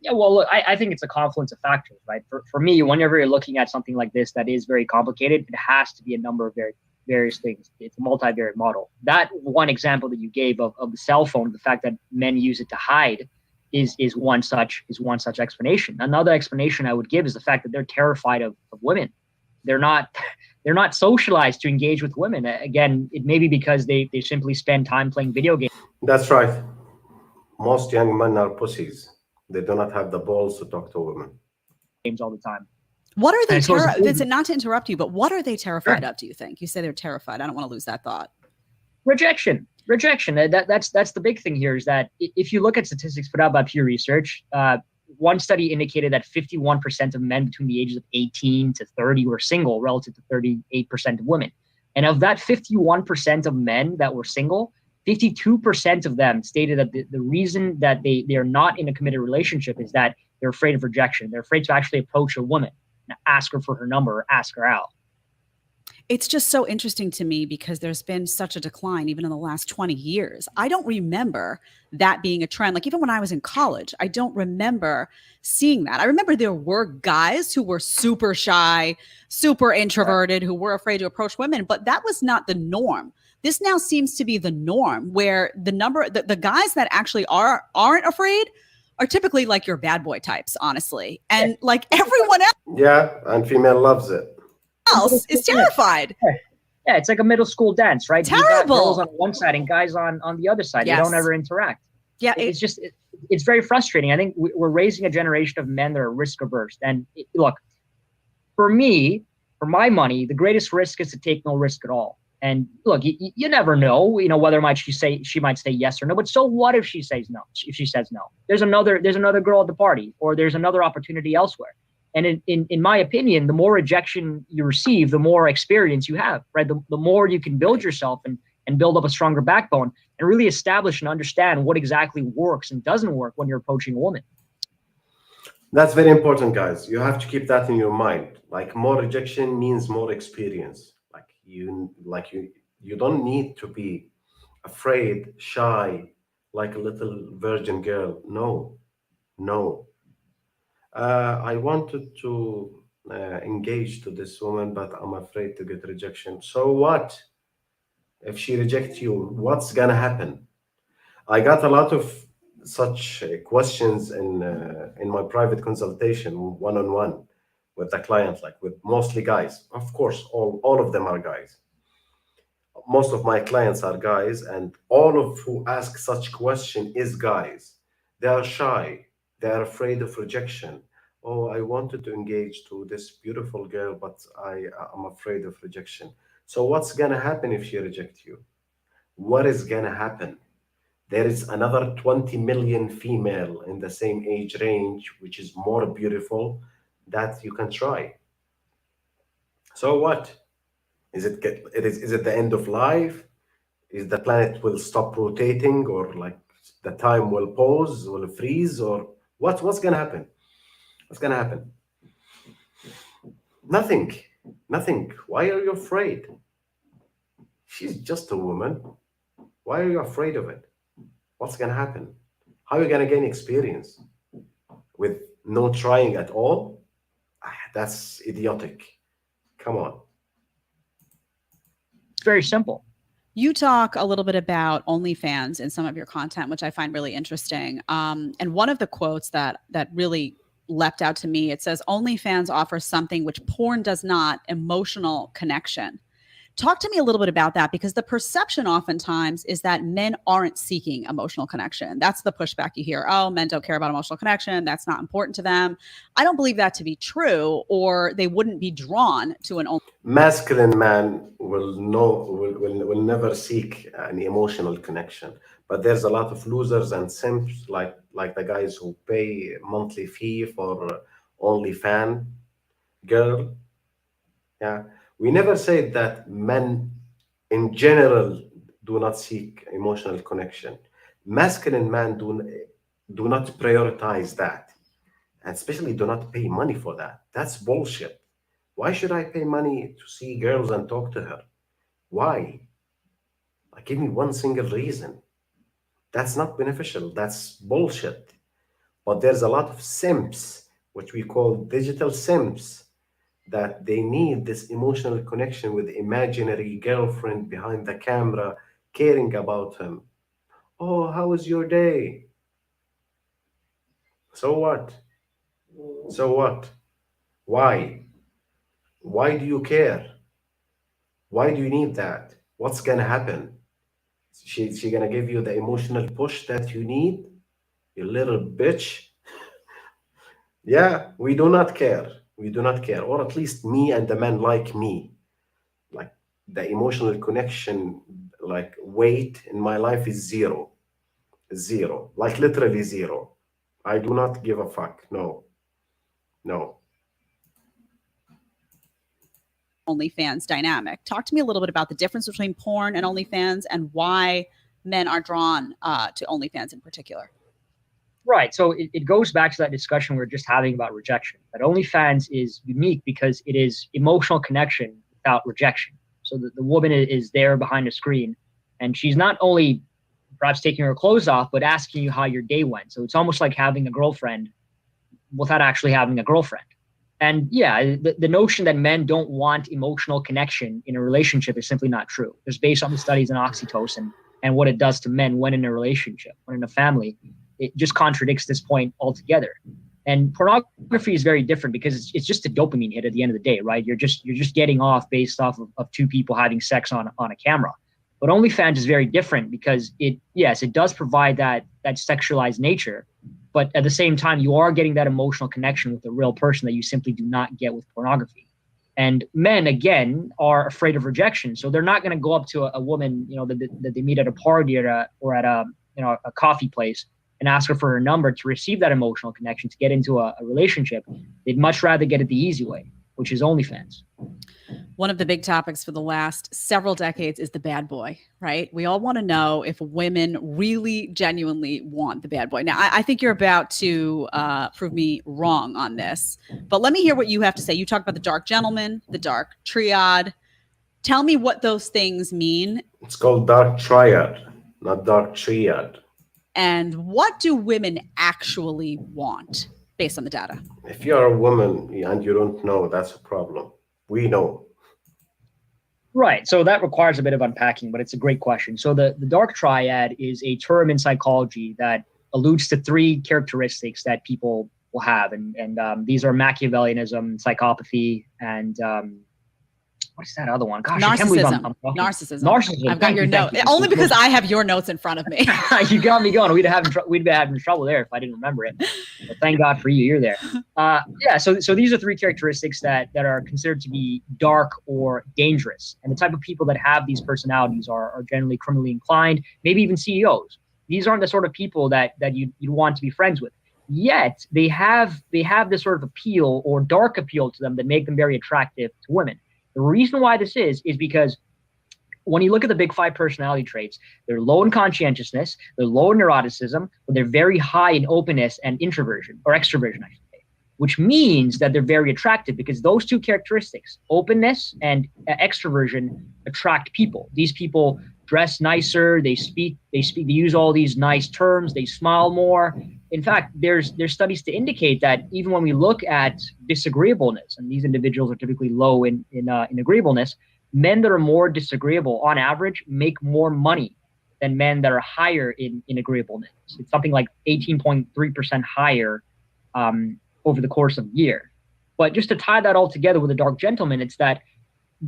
Yeah, well, look, I think it's a confluence of factors, right? For me, whenever you're looking at something like this that is very complicated, it has to be a number of various things. It's a multivariate model. That one example that you gave of the cell phone, the fact that men use it to hide, is one such explanation. Another explanation I would give is the fact that they're terrified of women. They're not socialized to engage with women. Again, it may be because they simply spend time playing video games. That's right. Most young men are pussies. They do not have the balls to talk to women. Games all the time. What are they I suppose Vincent, not to interrupt you, but what are they terrified Sure. of, do you think? You say they're terrified. I don't want to lose that thought. Rejection. That's the big thing here, is that if you look at statistics put out by Pew Research, one study indicated that 51% of men between the ages of 18 to 30 were single, relative to 38% of women. And of that 51% of men that were single, 52% of them stated that the reason that they are not in a committed relationship is that they're afraid of rejection. They're afraid to actually approach a woman and ask her for her number or ask her out. It's just so interesting to me because there's been such a decline even in the last 20 years. I don't remember that being a trend. Like even when I was in college, I don't remember seeing that. I remember there were guys who were super shy, super introverted, who were afraid to approach women, but that was not the norm. This now seems to be the norm, where the guys that actually aren't afraid are typically like your bad boy types, honestly. And like everyone Yeah, and female loves it. else is terrified. Yeah, it's like a middle school dance, right? You got girls Terrible. on one side and guys on the other side. They Yes. don't ever interact. Yeah. It's very frustrating. I think we're raising a generation of men that are risk averse. And look, for me, for my money, the greatest risk is to take no risk at all. And look, you never know, whether she might say yes or no. But so what if she says no? If she says no, there's another girl at the party, or there's another opportunity elsewhere. And in my opinion, the more rejection you receive, the more experience you have, right? The more you can build yourself and build up a stronger backbone and really establish and understand what exactly works and doesn't work when you're approaching a woman. That's very important, guys. You have to keep that in your mind. Like more rejection means more experience. You don't need to be afraid, shy, like a little virgin girl. No, no. I wanted to engage to this woman, but I'm afraid to get rejection. So what? If she rejects you, what's gonna happen? I got a lot of such questions in my private consultation, one on one, with the client, like with mostly guys. Of course, all of them are guys. Most of my clients are guys, and all of who ask such question is guys. They are shy. They are afraid of rejection. Oh, I wanted to engage to this beautiful girl, but I'm afraid of rejection. So what's gonna happen if she rejects you? What is gonna happen? There is another 20 million female in the same age range, which is more beautiful, that you can try. So what? Is it the end of life? Is the planet will stop rotating, or like the time will pause, will freeze, or what's gonna happen? What's gonna happen? Nothing. Nothing. Why are you afraid? She's just a woman. Why are you afraid of it? What's gonna happen? How are you gonna gain experience with no trying at all? That's idiotic. Come on. It's very simple. You talk a little bit about OnlyFans in some of your content, which I find really interesting. And one of the quotes that really leapt out to me, it says, OnlyFans offers something which porn does not: emotional connection. Talk to me a little bit about that, because the perception oftentimes is that men aren't seeking emotional connection. That's the pushback you hear. Oh, men don't care about emotional connection. That's not important to them. I don't believe that to be true, or they wouldn't be drawn to an Masculine man will never seek an emotional connection. But there's a lot of losers and simps, like the guys who pay monthly fee for OnlyFan girl. Yeah, we never said that men in general do not seek emotional connection. Masculine men do not prioritize that, and especially do not pay money for that. That's bullshit. Why should I pay money to see girls and talk to her? Why? Like, give me one single reason. That's not beneficial. That's bullshit. But there's a lot of simps, which we call digital simps, that they need this emotional connection with imaginary girlfriend behind the camera, caring about him. Oh, how was your day? So what? So what? Why? Why do you care? Why do you need that? What's gonna happen? She gonna give you the emotional push that you need? You little bitch. Yeah, we do not care. We do not care, or at least me and the men like me. Like the emotional connection, like weight in my life is zero, zero, like literally zero. I do not give a fuck. No, no. OnlyFans dynamic. Talk to me a little bit about the difference between porn and OnlyFans and why men are drawn to OnlyFans in particular. Right. So it goes back to that discussion we were just having about rejection. That OnlyFans is unique because it is emotional connection without rejection. So the woman is there behind a screen, and she's not only perhaps taking her clothes off, but asking you how your day went. So it's almost like having a girlfriend without actually having a girlfriend. And yeah, the notion that men don't want emotional connection in a relationship is simply not true. It's based on the studies on oxytocin and what it does to men when in a relationship, when in a family. It just contradicts this point altogether. And pornography is very different because it's just a dopamine hit at the end of the day, right? You're just getting off based off of two people having sex on a camera. But OnlyFans is very different because it does provide that sexualized nature, but at the same time, you are getting that emotional connection with a real person that you simply do not get with pornography. And men, again, are afraid of rejection, so they're not going to go up to a woman, that they meet at a party or at a coffee place and ask her for her number to receive that emotional connection to get into a relationship. They'd much rather get it the easy way, which is OnlyFans. One of the big topics for the last several decades is the bad boy, right? We all want to know if women really genuinely want the bad boy. Now, I think you're about to prove me wrong on this, but let me hear what you have to say. You talked about the dark gentleman, the dark triad. Tell me what those things mean. It's called dark triad, not dark triad. And what do women actually want based on the data? If you're a woman and you don't know, that's a problem. We know. Right. So that requires a bit of unpacking, but it's a great question. So the dark triad is a term in psychology that alludes to three characteristics that people will have. And these are Machiavellianism, psychopathy, and what's that other one? Gosh, narcissism. I can't believe Narcissism. Narcissism. I've got your note. Only because I have your notes in front of me. You got me going. We'd be having trouble there if I didn't remember it. But thank God for you. You're there. So these are three characteristics that are considered to be dark or dangerous. And the type of people that have these personalities are generally criminally inclined, maybe even CEOs. These aren't the sort of people that you want to be friends with. Yet they have this sort of appeal or dark appeal to them that make them very attractive to women. The reason why this is because when you look at the big five personality traits, they're low in conscientiousness, they're low in neuroticism, but they're very high in openness and introversion, or extroversion, I should say, which means that they're very attractive because those two characteristics, openness and extroversion, attract people. These people dress nicer, they use all these nice terms, they smile more. In fact, there's studies to indicate that even when we look at disagreeableness, and these individuals are typically low in agreeableness, men that are more disagreeable on average make more money than men that are higher in agreeableness. It's something like 18.3% higher over the course of a year. But just to tie that all together with a dark gentleman, it's that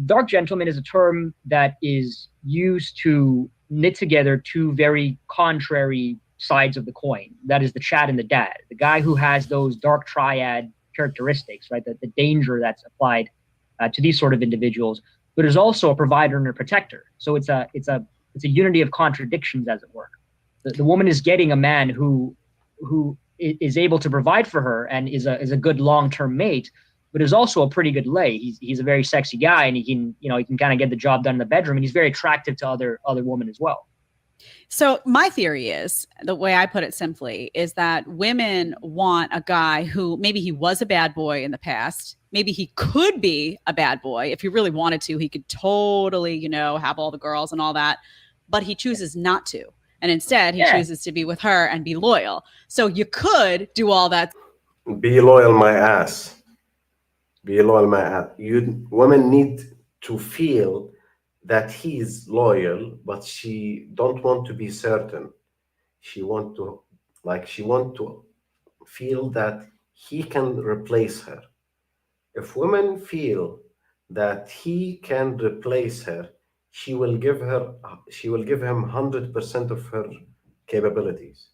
dark gentleman is a term that is used to knit together two very contrary sides of the coin. That is the Chad and the Dad, the guy who has those dark triad characteristics, right? The danger that's applied to these sort of individuals, but is also a provider and a protector. So it's a unity of contradictions, as it were. The woman is getting a man who is able to provide for her and is a good long-term mate, but is also a pretty good lay. He's a very sexy guy, and he can kind of get the job done in the bedroom, and he's very attractive to other women as well. So my theory is, the way I put it simply, is that women want a guy who maybe he was a bad boy in the past. Maybe he could be a bad boy. If he really wanted to, he could totally, have all the girls and all that, but he chooses not to. And instead he chooses to be with her and be loyal. So you could do all that. Be loyal, my ass. Be loyal, my ass. Women need to feel that he is loyal, but she don't want to be certain. She want to feel that he can replace her. If women feel that he can replace her, she will give him 100% of her capabilities.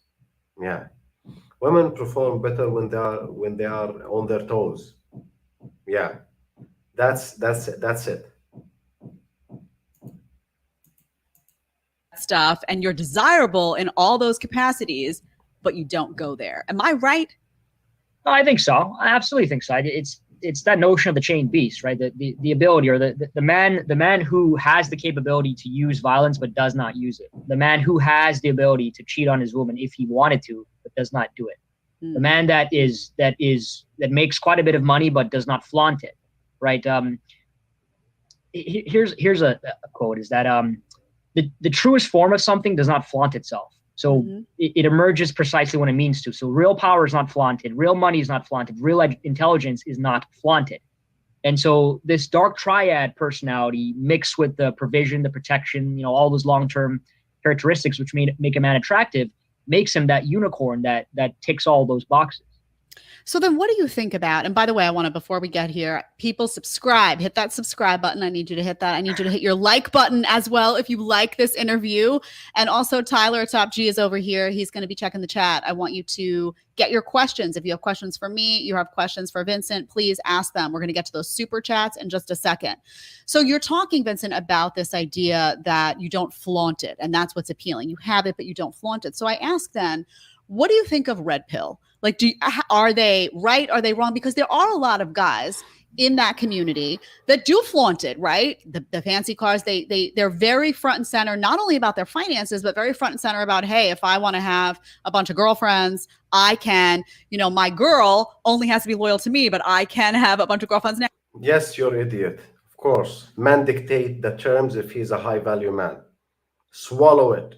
Yeah. Women perform better when they are on their toes. Yeah, that's it. Stuff, and you're desirable in all those capacities, but you don't go there. Am I right? No, I think so. I absolutely think so. It's that notion of the chained beast, right? The ability, or the man who has the capability to use violence but does not use it. The man who has the ability to cheat on his woman if he wanted to but does not do it. The man that makes quite a bit of money but does not flaunt it, right? Here's a quote: is that the truest form of something does not flaunt itself. So it emerges precisely when it means to. So real power is not flaunted. Real money is not flaunted. Real intelligence is not flaunted. And so this dark triad personality mixed with the provision, the protection, all those long-term characteristics which make a man attractive, makes him that unicorn that ticks all those boxes. So then what do you think about, and by the way, I want to, before we get here, people subscribe, hit that subscribe button. I need you to hit that. I need you to hit your like button as well if you like this interview. And also Tyler at Top G is over here. He's going to be checking the chat. I want you to get your questions. If you have questions for me, you have questions for Vincent, please ask them. We're going to get to those super chats in just a second. So you're talking, Vincent, about this idea that you don't flaunt it, and that's what's appealing. You have it, but you don't flaunt it. So I ask then, what do you think of red pill? Like, are they right? Are they wrong? Because there are a lot of guys in that community that do flaunt it, right? The fancy cars, they're very front and center, not only about their finances, but very front and center about, hey, if I want to have a bunch of girlfriends, I can, my girl only has to be loyal to me, but I can have a bunch of girlfriends now. Yes, you're idiot. Of course. Man dictate the terms if he's a high value man. Swallow it.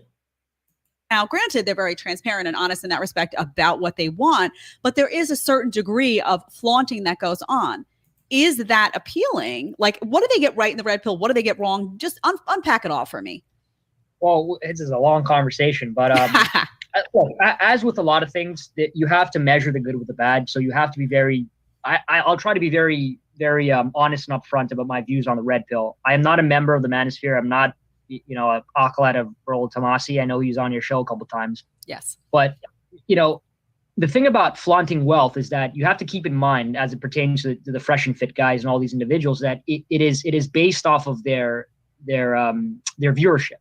Now, granted, they're very transparent and honest in that respect about what they want, but there is a certain degree of flaunting that goes on. Is that appealing? Like, what do they get right in the red pill? What do they get wrong? Just unpack it all for me. Well, this is a long conversation, but look, as with a lot of things, that you have to measure the good with the bad. So you have to be very. I'll try to be very, very honest and upfront about my views on the red pill. I am not a member of the Manosphere. I'm not, an acolyte of Earl Tomasi. I know he's on your show a couple of times. Yes. But, the thing about flaunting wealth is that you have to keep in mind, as it pertains to the fresh and fit guys and all these individuals, that it is based off of their viewership.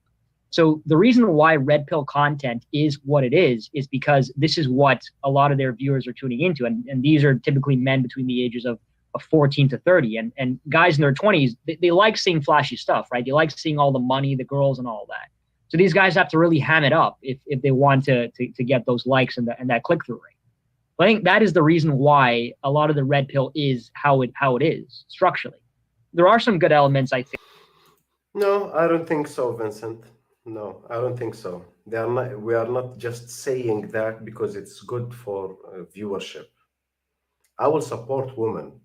So the reason why red pill content is what it is because this is what a lot of their viewers are tuning into. And these are typically men between the ages of 14 to 30, and guys in their 20s, they like seeing flashy stuff, right? They like seeing all the money, the girls, and all that. So these guys have to really ham it up if they want to get those likes and that click-through rate. But I think that is the reason why a lot of the red pill is how it is structurally. There are some good elements, I think. No, I don't think so, Vincent. No, I don't think so. We are not just saying that because it's good for viewership. I will support women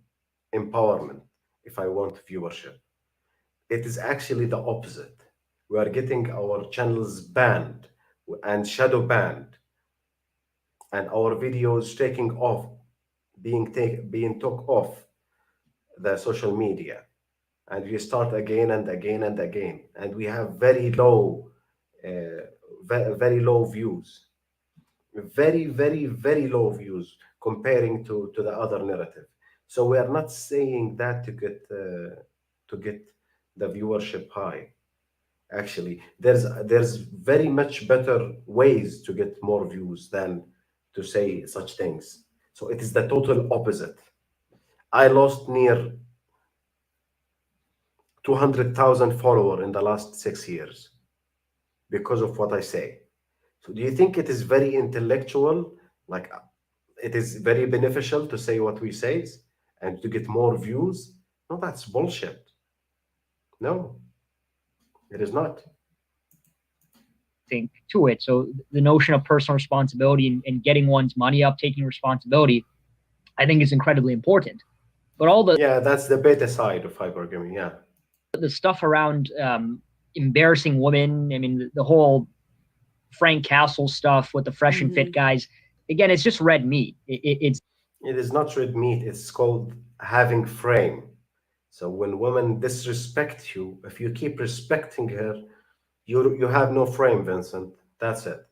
empowerment if I want viewership. It is actually the opposite. We are getting our channels banned and shadow banned, and our videos taking off, being took off the social media, and we start again and again and again, and we have very low views, very, very, very low views comparing to the other narrative. So we are not saying that to get the viewership high. Actually, there's very much better ways to get more views than to say such things. So it is the total opposite. I lost near 200,000 followers in the last 6 years because of what I say. So do you think it is very intellectual? Like, it is very beneficial to say what we say and to get more views? No, that's bullshit. No, it is not. Think to it. So the notion of personal responsibility and getting one's money up, taking responsibility, I think is incredibly important. But all the that's the beta side of hypergamy. Yeah, the stuff around embarrassing women. I mean, the whole Frank Castle stuff with the fresh and fit guys. Again, it's just red meat. It is not red meat. It's called having frame. So when women disrespect you, if you keep respecting her, you have no frame, Vincent. That's it.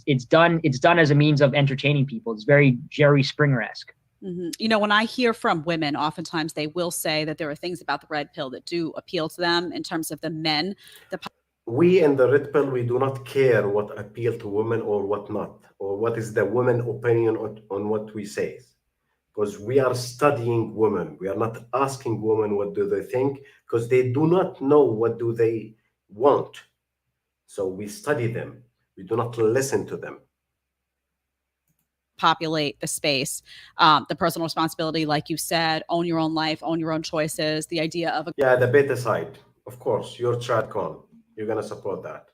It's done as a means of entertaining people. It's very Jerry Springer-esque. You know, when I hear from women, oftentimes they will say that there are things about the red pill that do appeal to them in terms of the men. We in the red pill, we do not care what appeal to women or what not, or what is the women opinion on what we say. Because we are studying women. We are not asking women what do they think, because they do not know what do they want. So we study them. We do not listen to them. Populate the space, the personal responsibility, like you said, own your own life, own your own choices, the idea of the beta side, of course, your chatcon, you're going to support that.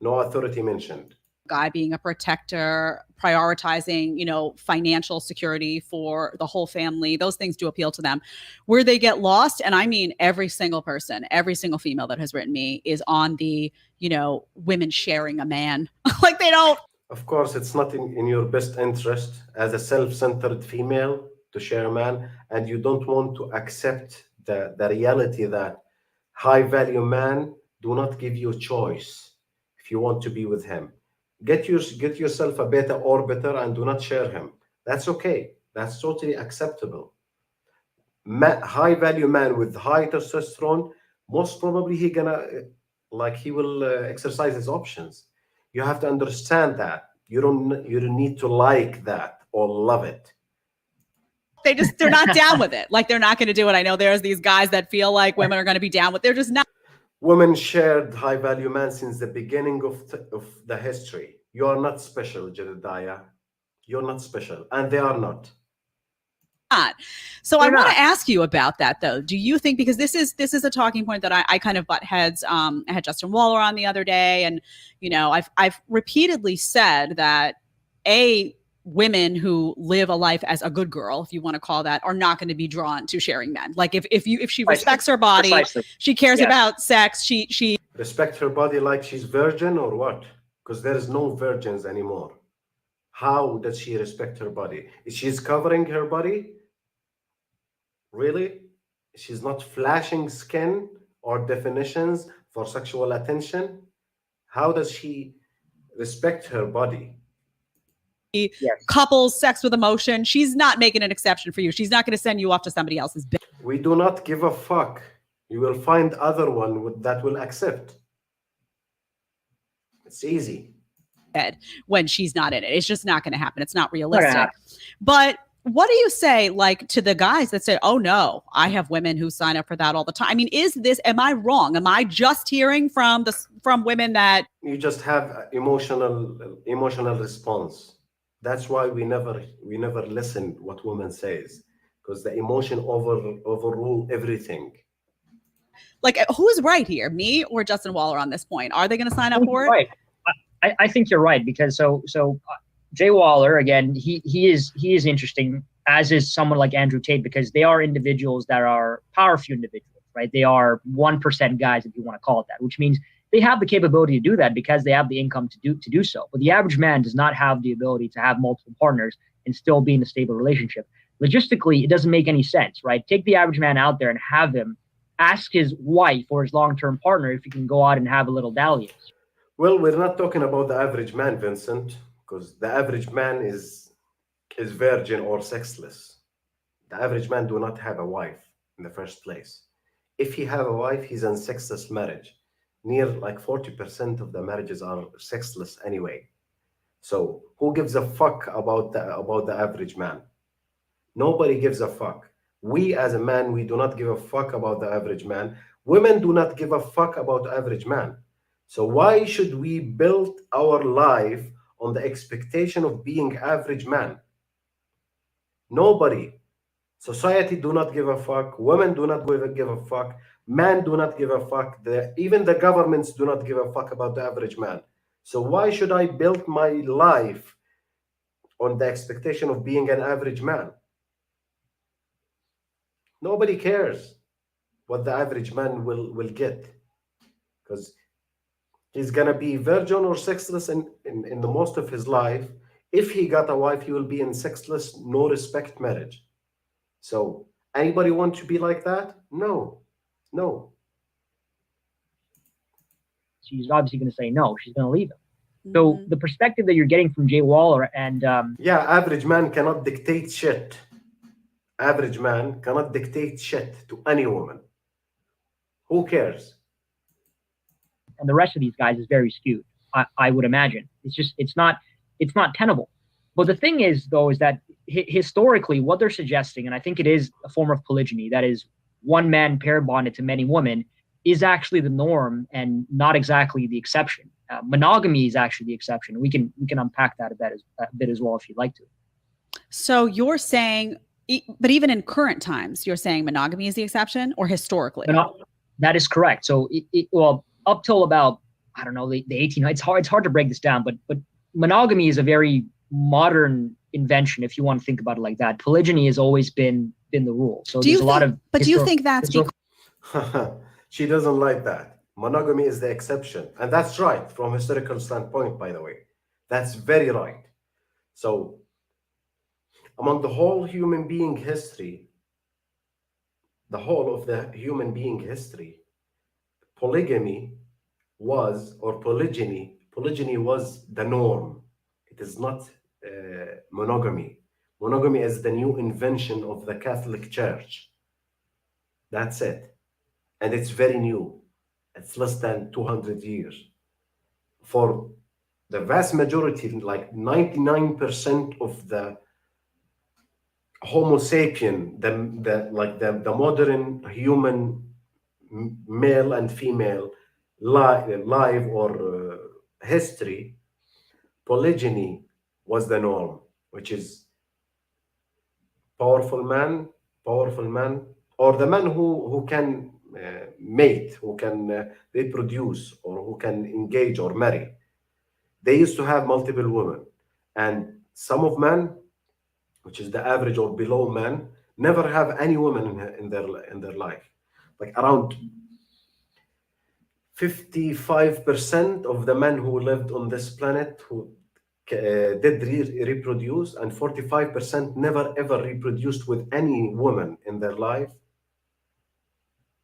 No authority mentioned. Guy being a protector, prioritizing, you know, financial security for the whole family. Those things do appeal to them. Where they get lost, and I mean every single person, every single female that has written me is on the, you know, women sharing a man. Like they don't. Of course, it's not in your best interest as a self-centered female to share a man, and you don't want to accept the reality that high-value men do not give you a choice if you want to be with him. Get yourself a beta orbiter and do not share him. That's okay. That's totally acceptable. High-value man with high testosterone, most probably he will exercise his options. You have to understand that you don't need to like that or love it. They're not down with it. Like they're not going to do it. I know there's these guys that feel like women are going to be down with. They're just not. Women shared high-value men since the beginning of the history. You are not special, Jedediah. You're not special, and they are not. So I want to ask you about that, though. Do you think, because this is a talking point that I kind of butt heads. I had Justin Waller on the other day, and you know, I've repeatedly said that women who live a life as a good girl, if you want to call that, are not going to be drawn to sharing men. Like if she respects her body, she cares about sex, she respect her body like she's virgin or what? Because there is no virgins anymore. How does she respect her body? Is she's covering her body? Really? She's not flashing skin or definitions for sexual attention? How does she respect her body? Couples sex with emotion. She's not making an exception for you. She's not going to send you off to somebody else's bed. We do not give a fuck. You will find other one that will accept. It's easy. When she's not in it, it's just not going to happen. It's not realistic. But what do you say, like, to the guys that say, "Oh no, I have women who sign up for that all the time"? I mean, am I wrong? Am I just hearing from women that you just have emotional response? That's why we never listen what women says, because the emotion overrule everything. Like, who's right here, me or Justin Waller on this point? Are they going to sign up for it? Right. I think you're right, because so Jay Waller, again, he is interesting, as is someone like Andrew Tate, because they are individuals that are power few individuals, right? They are 1% guys, if you want to call it that, which means they have the capability to do that because they have the income to do so. But the average man does not have the ability to have multiple partners and still be in a stable relationship. Logistically, it doesn't make any sense, right? Take the average man out there and have him ask his wife or his long-term partner if he can go out and have a little dalliance. Well, we're not talking about the average man, Vincent, because the average man is virgin or sexless. The average man do not have a wife in the first place. If he have a wife, he's in sexless marriage. Near like 40% of the marriages are sexless anyway. So who gives a fuck about the average man? Nobody gives a fuck. We as a man, we do not give a fuck about the average man. Women do not give a fuck about the average man. So why should we build our life on the expectation of being average man? Nobody. Society do not give a fuck. Women do not give a fuck. Men do not give a fuck. Even the governments do not give a fuck about the average man. So why should I build my life on the expectation of being an average man? Nobody cares what the average man will get, because he's gonna be virgin or sexless in the most of his life. If he got a wife, he will be in sexless, no respect marriage. So anybody want to be like that? No. She's obviously going to say no. She's going to leave him. So the perspective that you're getting from Jay Waller and average man cannot dictate shit. Average man cannot dictate shit to any woman. Who cares? And the rest of these guys is very skewed. I would imagine it's not tenable. But the thing is, though, is that historically, what they're suggesting, and I think it is a form of polygyny, that is, one man pair bonded to many women, is actually the norm and not exactly the exception. Monogamy is actually the exception. We can unpack that a bit as well if you'd like to. So you're saying, but even in current times, you're saying monogamy is the exception, or historically? That is correct. So, well, up till about, I don't know, the 1800s, it's hard to break this down, but monogamy is a very modern invention, if you want to think about it like that. Polygyny has always been the rule. So do you think that's She doesn't like that. Monogamy is the exception. And that's right from a historical standpoint, by the way. That's very right. So among the whole human being history, the whole of the human being history, polygyny was, or polygyny was the norm. It is not monogamy. Monogamy is the new invention of the Catholic Church. That's it. And it's very new. It's less than 200 years. For the vast majority, like 99% of the Homo sapien, the modern human male and female live or history, polygyny was the norm, which is powerful man, or the man who can mate, who can reproduce, or who can engage or marry. They used to have multiple women, and some of men, which is the average or below man, never have any woman in their life. Like around 55% of the men who lived on this planet who did reproduce, and 45% never ever reproduced with any woman in their life.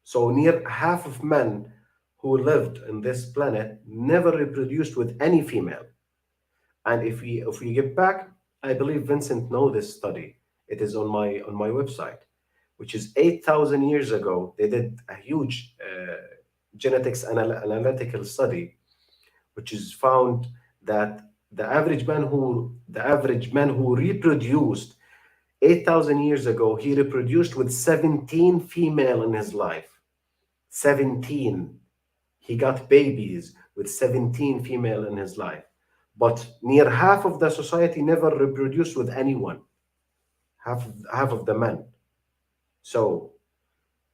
So near half of men who lived in this planet never reproduced with any female. And if we get back, I believe Vincent know this study. It is on my website, which is 8,000 years ago. They did a huge genetics analytical study, which is found that the average man who reproduced 8,000 years ago, he reproduced with 17 female in his life. 17. He got babies with 17 female in his life. But near half of the society never reproduced with anyone. Half of the men. So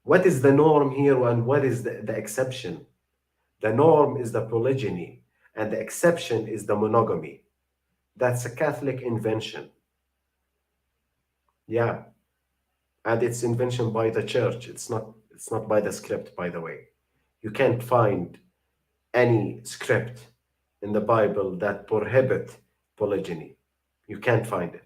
what is the norm here and what is the exception? The norm is the polygyny and the exception is the monogamy. That's a Catholic invention. Yeah. And it's invention by the church. It's not by the script, by the way. You can't find any script in the Bible that prohibit polygyny. You can't find it.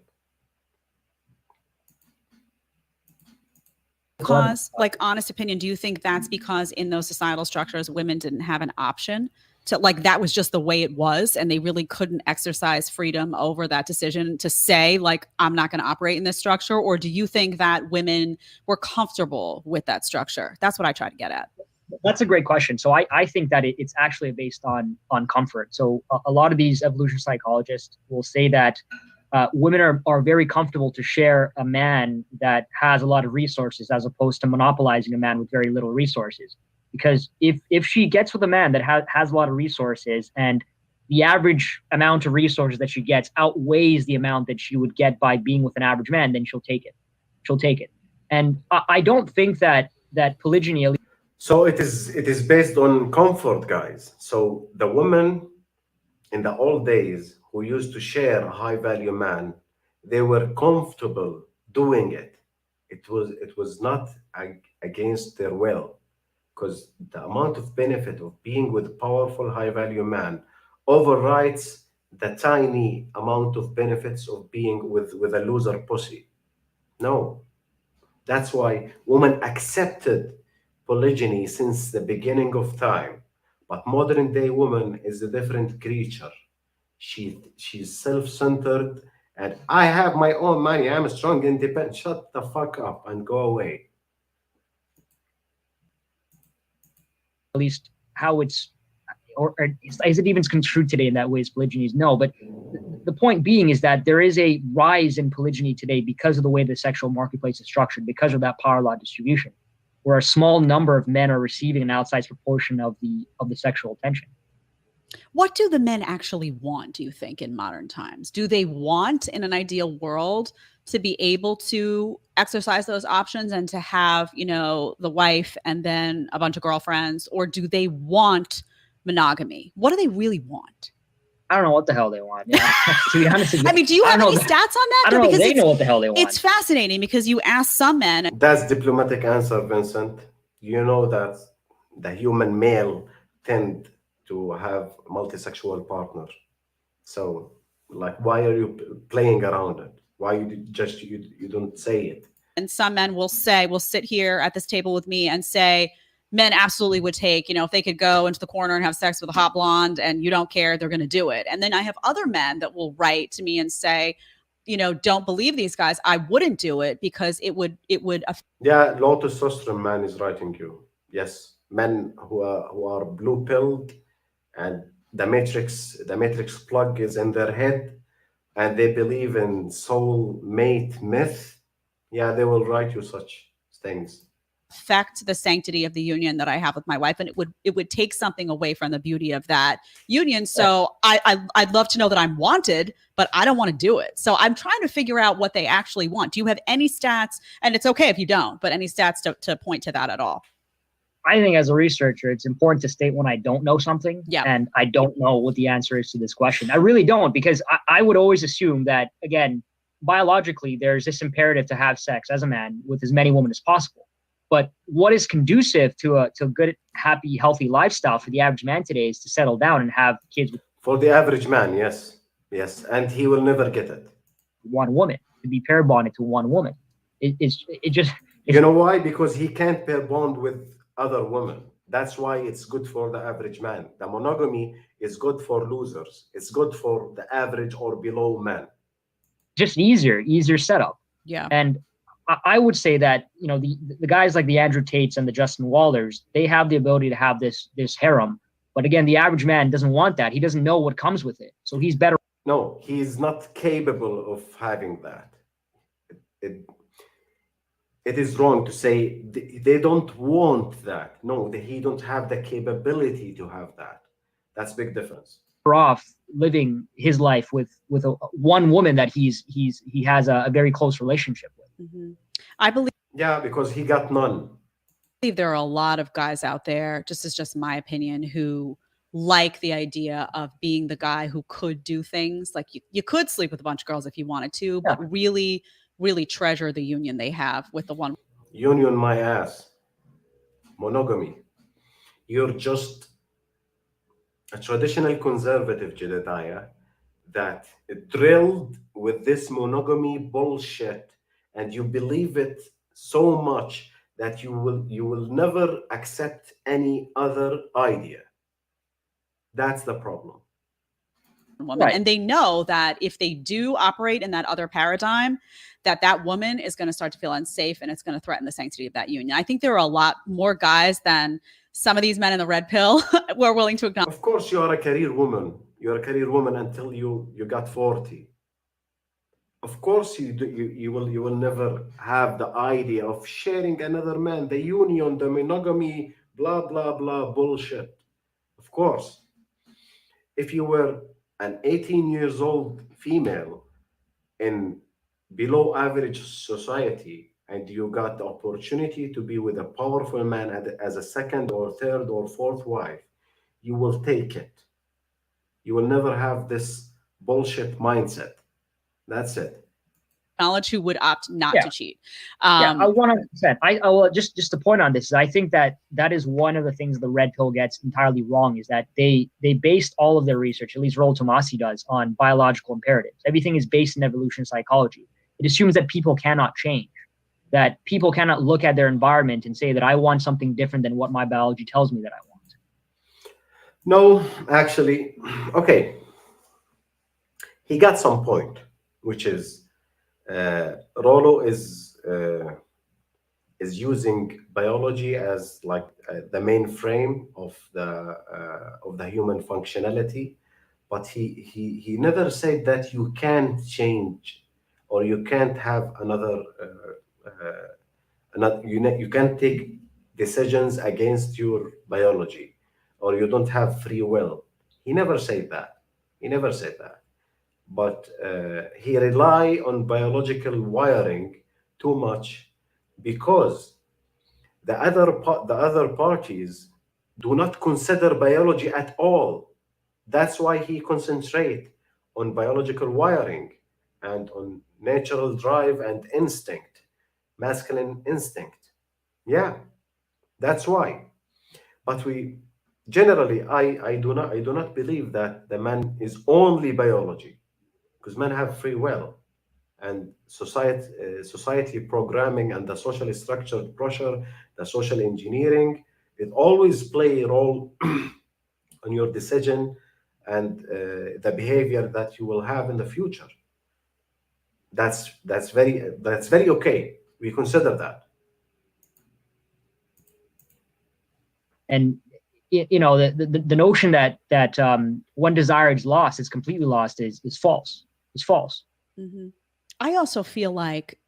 Because, like, honest opinion, do you think that's because in those societal structures, women didn't have an option to, like, that was just the way it was, and they really couldn't exercise freedom over that decision to say, like, I'm not going to operate in this structure? Or do you think that women were comfortable with that structure? That's what I try to get at. That's a great question. So I think that it's actually based on comfort. So a lot of these evolution psychologists will say that women are very comfortable to share a man that has a lot of resources as opposed to monopolizing a man with very little resources. Because if she gets with a man that has a lot of resources and the average amount of resources that she gets outweighs the amount that she would get by being with an average man, then she'll take it. And I don't think that polygyny. So it is based on comfort, guys. So the women in the old days who used to share a high value man, they were comfortable doing it. It was not against their will, because the amount of benefit of being with a powerful high value man overrides the tiny amount of benefits of being with a loser pussy. No. That's why women accepted polygyny since the beginning of time. But modern day woman is a different creature. She's self-centered and I have my own money, I'm strong, independent. Shut the fuck up and go away. At least how it's, or is it even construed today in that way as polygyny? No, but the point being is that there is a rise in polygyny today because of the way the sexual marketplace is structured, because of that power law distribution, where a small number of men are receiving an outsized proportion of the sexual attention. What do the men actually want, do you think, in modern times? Do they want, in an ideal world, to be able to exercise those options and to have, you know, the wife and then a bunch of girlfriends? Or do they want monogamy? What do they really want? I don't know what the hell they want. Yeah. To be honest with you, I mean, do you have any stats on that? I don't know. Because They know what the hell they want. It's fascinating because you ask some men. That's diplomatic answer, Vincent. You know that the human male tend to have multisexual partner. So, like, why are you playing around it? Why you don't say it? And some men will sit here at this table with me and say, men absolutely would take, you know, if they could go into the corner and have sex with a hot blonde and you don't care, they're going to do it. And then I have other men that will write to me and say, you know, don't believe these guys. I wouldn't do it because it would. Yeah, low testosterone man is writing you. Yes, men who are blue pilled, and the matrix plug is in their head, and they believe in soul mate myth. Yeah, they will write you such things. Affect the sanctity of the union that I have with my wife, and it would take something away from the beauty of that union. So I'd love to know that I'm wanted, but I don't want to do it. So I'm trying to figure out what they actually want. Do you have any stats? And it's okay if you don't, but any stats to point to that at all? I think as a researcher, it's important to state when I don't know something, yeah, and I don't know what the answer is to this question. I really don't, because I would always assume that, again, biologically, there's this imperative to have sex as a man with as many women as possible. But what is conducive to a good, happy, healthy lifestyle for the average man today is to settle down and have kids. For the average man, yes. Yes, and he will never get it. One woman, to be pair bonded to one woman. You know why? Because he can't pair bond with other women. That's why it's good for the average man. The monogamy is good for losers. It's good for the average or below man. Just easier setup. Yeah. And I would say that, you know, the guys like the Andrew Tates and the Justin Walders, they have the ability to have this harem. But again, the average man doesn't want that. He doesn't know what comes with it. So he's better. No, he's not capable of having that. It is wrong to say they don't want that. No, he don't have the capability to have that. That's a big difference. Off living his life with one woman that he has a very close relationship with. Mm-hmm. I believe. Yeah, because he got none. I believe there are a lot of guys out there, just my opinion, who like the idea of being the guy who could do things. Like you could sleep with a bunch of girls if you wanted to, but really, really treasure the union they have with the one. Union my ass. Monogamy. You're just a traditional conservative, Jedediah, that drilled with this monogamy bullshit, and you believe it so much that you will never accept any other idea. That's the problem. Woman. Right. And they know that if they do operate in that other paradigm, that woman is going to start to feel unsafe and it's going to threaten the sanctity of that union. I think there are a lot more guys than some of these men in the red pill who are willing to acknowledge. Of course, you are a career woman. You're a career woman until you got 40. Of course, you will never have the idea of sharing another man, the union, the monogamy, blah blah blah bullshit. Of course, if you were an 18 years old female in below average society and you got the opportunity to be with a powerful man as a second or third or fourth wife, you will take it. You will never have this bullshit mindset. That's it. Knowledge who would opt not to cheat. I 100%. I will just to point on this. I think that is one of the things the red pill gets entirely wrong, is that they based all of their research, at least Rollo Tomassi does, on biological imperatives. Everything is based in evolution psychology. It assumes that people cannot change, that people cannot look at their environment and say that I want something different than what my biology tells me that I want. No, actually, okay. He got some point. which is Rollo is using biology as like the main frame of the human functionality, but he never said that you can't change or you can't have you can't take decisions against your biology or you don't have free will. He never said that. He never said that. But he rely on biological wiring too much because the other parties do not consider biology at all. That's why he concentrate on biological wiring and on natural drive and instinct, masculine instinct. Yeah, that's why. But we generally, I do not believe that the man is only biology because men have free will and society programming and the socially structured pressure, the social engineering, it always play a role on your decision and the behavior that you will have in the future. That's very okay. We consider that. And you know, the notion that one desire is lost, is completely lost, is false. It's false. Mm-hmm. I also feel like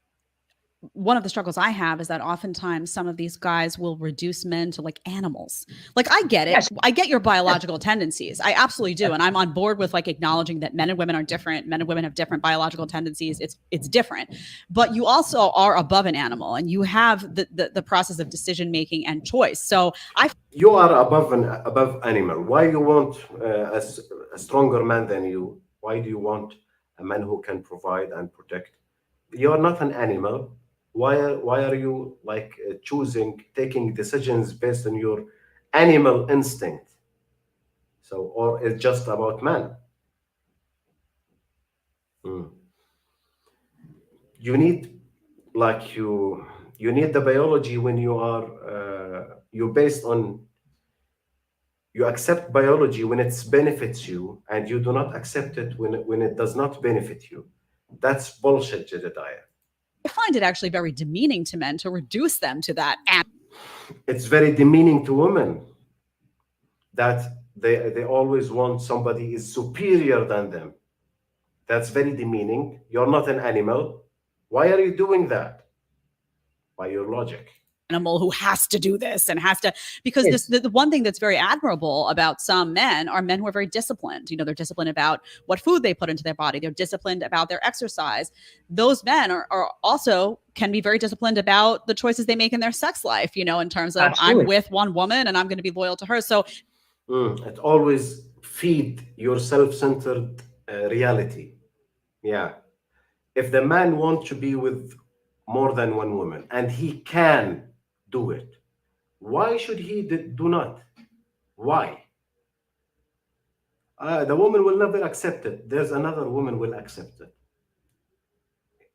one of the struggles I have is that oftentimes some of these guys will reduce men to like animals. Like, I get it. Yes. I get your biological tendencies. I absolutely do. And I'm on board with like acknowledging that men and women are different. Men and women have different biological tendencies. It's different. But you also are above an animal and you have the process of decision making and choice. So you are above animal. Why you want a stronger man than you? Why do you want a man who can provide and protect? You are not an animal. Why are you like taking decisions based on your animal instinct? So, or it's just about man? You need like you need the biology when you are you based on you accept biology when it benefits you and you do not accept it when it does not benefit you. That's bullshit, Jedediah. I find it actually very demeaning to men to reduce them to that. It's very demeaning to women that they always want somebody is superior than them. That's very demeaning. You're not an animal. Why are you doing that? By your logic. Animal who has to do this and has to, because Yes. the one thing that's very admirable about some men are men who are very disciplined. You know, they're disciplined about what food they put into their body. They're disciplined about their exercise. Those men are also can be very disciplined about the choices they make in their sex life, you know, in terms of Absolutely. I'm with one woman and I'm going to be loyal to her. So It always feed your self-centered reality. Yeah. If the man wants to be with more than one woman and he can do it, why should he do not? Why? The woman will never accept it. There's another woman will accept it.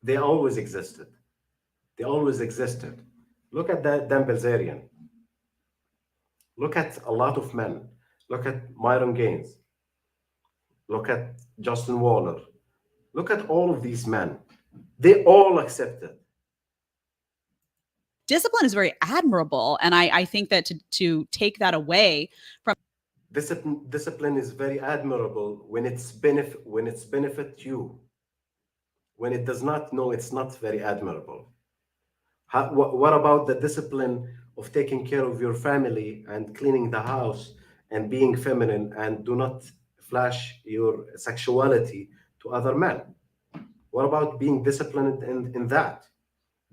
They always existed. They always existed. Look at that Dan Bilzerian. Look at a lot of men. Look at Myron Gaines. Look at Justin Waller. Look at all of these men. They all accepted. discipline is very admirable. And I think that to take that away from Discipline is very admirable when it's benefit you. When it does not, no, it's not very admirable. What about the discipline of taking care of your family and cleaning the house and being feminine and do not flash your sexuality to other men? What about being disciplined in that?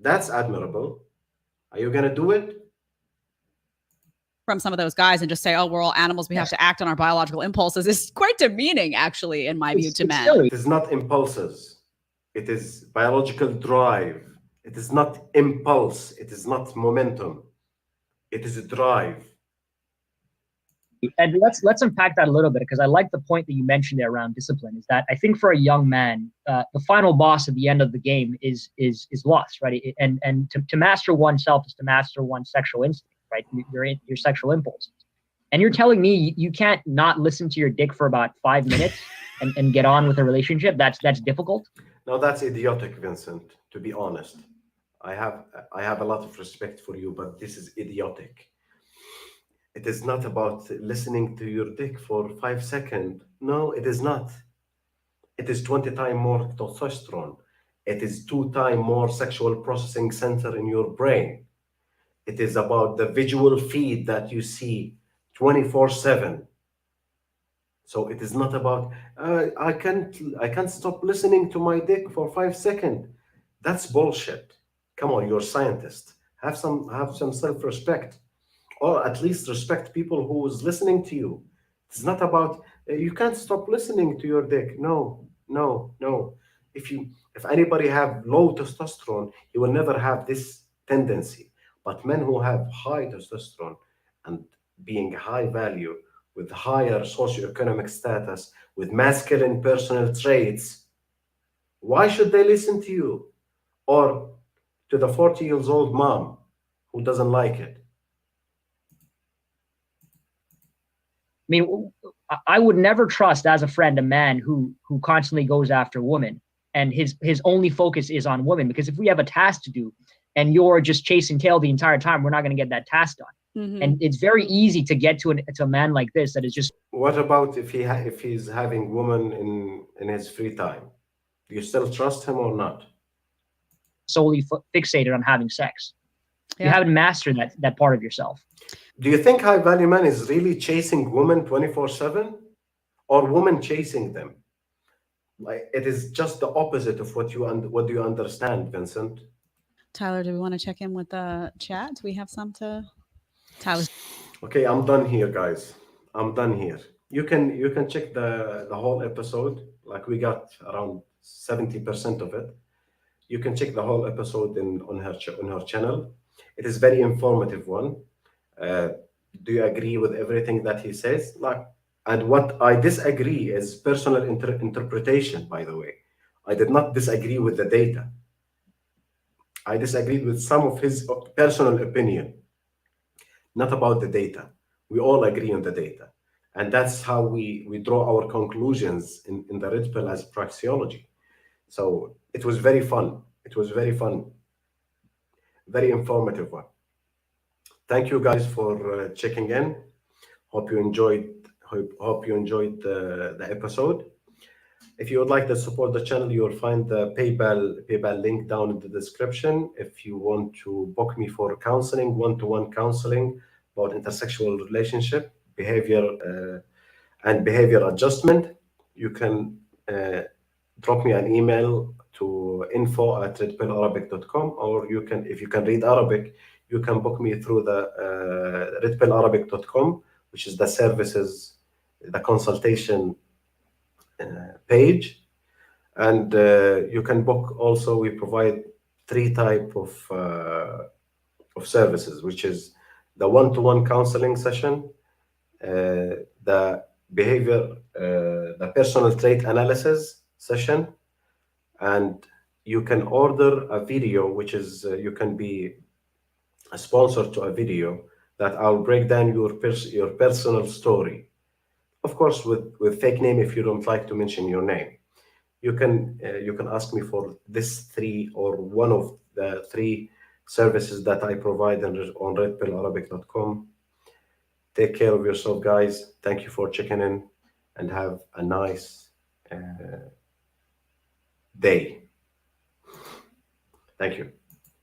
That's admirable. Are you going to do it? from some of those guys and just say, oh, we're all animals. We have to act on our biological impulses is quite demeaning, actually, in my view, to men. Silly. It is not impulses. It is biological drive. It is not impulse. It is not momentum. It is a drive. And let's unpack that a little bit, because I like the point that you mentioned there around discipline. Is that I think for a young man, the final boss at the end of the game is lust, right? And to master oneself is to master one's sexual instinct, right? Your sexual impulses. And you're telling me you can't not listen to your dick for about 5 minutes and get on with a relationship? That's difficult. Now that's idiotic, Vincent, to be honest. I have a lot of respect for you, but this is idiotic. It is not about listening to your dick for 5 seconds. No, it is not. It is 20 times more testosterone. It is 2 times more sexual processing center in your brain. It is about the visual feed that you see 24/7. So it is not about I can't stop listening to my dick for 5 seconds. That's bullshit. Come on, you're a scientist. Have some self-respect, or at least respect people who is listening to you. It's not about you can't stop listening to your dick. No, no, no. If anybody have low testosterone, he will never have this tendency. But men who have high testosterone and being high value with higher socioeconomic status, with masculine personal traits, why should they listen to you? Or to the 40 years old mom who doesn't like it? I mean, I would never trust as a friend a man who constantly goes after women and his only focus is on women. Because if we have a task to do and you're just chasing tail the entire time, we're not going to get that task done. Mhm. And it's very easy to get to a man like this that is just What about if he's having women in his free time? Do you still trust him or not? solely fixated on having sex. You Yeah. haven't mastered that part of yourself. Do you think high value man is really chasing women 24/7, or women chasing them? Like it is just the opposite of what do you understand, Vincent? Tyler, do we want to check in with the chat? Do we have some to Tyler? Okay, I'm done here, guys. I'm done here. You can check the whole episode. Like we got around 70% of it. You can check the whole episode on her channel. It is very informative one. Uh, do you agree with everything that he says? Like, and what I disagree is personal interpretation. By the way, I did not disagree with the data. I disagreed with some of his personal opinion, not about the data. We all agree on the data. And that's how we draw our conclusions in the red pill as praxeology. So it was very fun. It was very fun, very informative one. Thank you guys for checking in. Hope you enjoyed the episode. If you would like to support the channel, you will find the PayPal link down in the description. If you want to book me for counseling, one-to-one counseling about intersexual relationship, behavior and behavior adjustment, you can drop me an email to info@redpillarabic.com, or if you can read Arabic, you can book me through the redpillarabic.com, which is the services, the consultation page. And you can book also. We provide 3 type of services, which is the one-to-one counseling session, the the personal trait analysis session, and you can order a video, which is you can be a sponsor to a video that I'll break down your personal story, of course with fake name if you don't like to mention your name. You can ask me for this 3 or one of the 3 services that I provide on redpillarabic.com. Take care of yourself, guys. Thank you for checking in, and have a nice day. Thank you.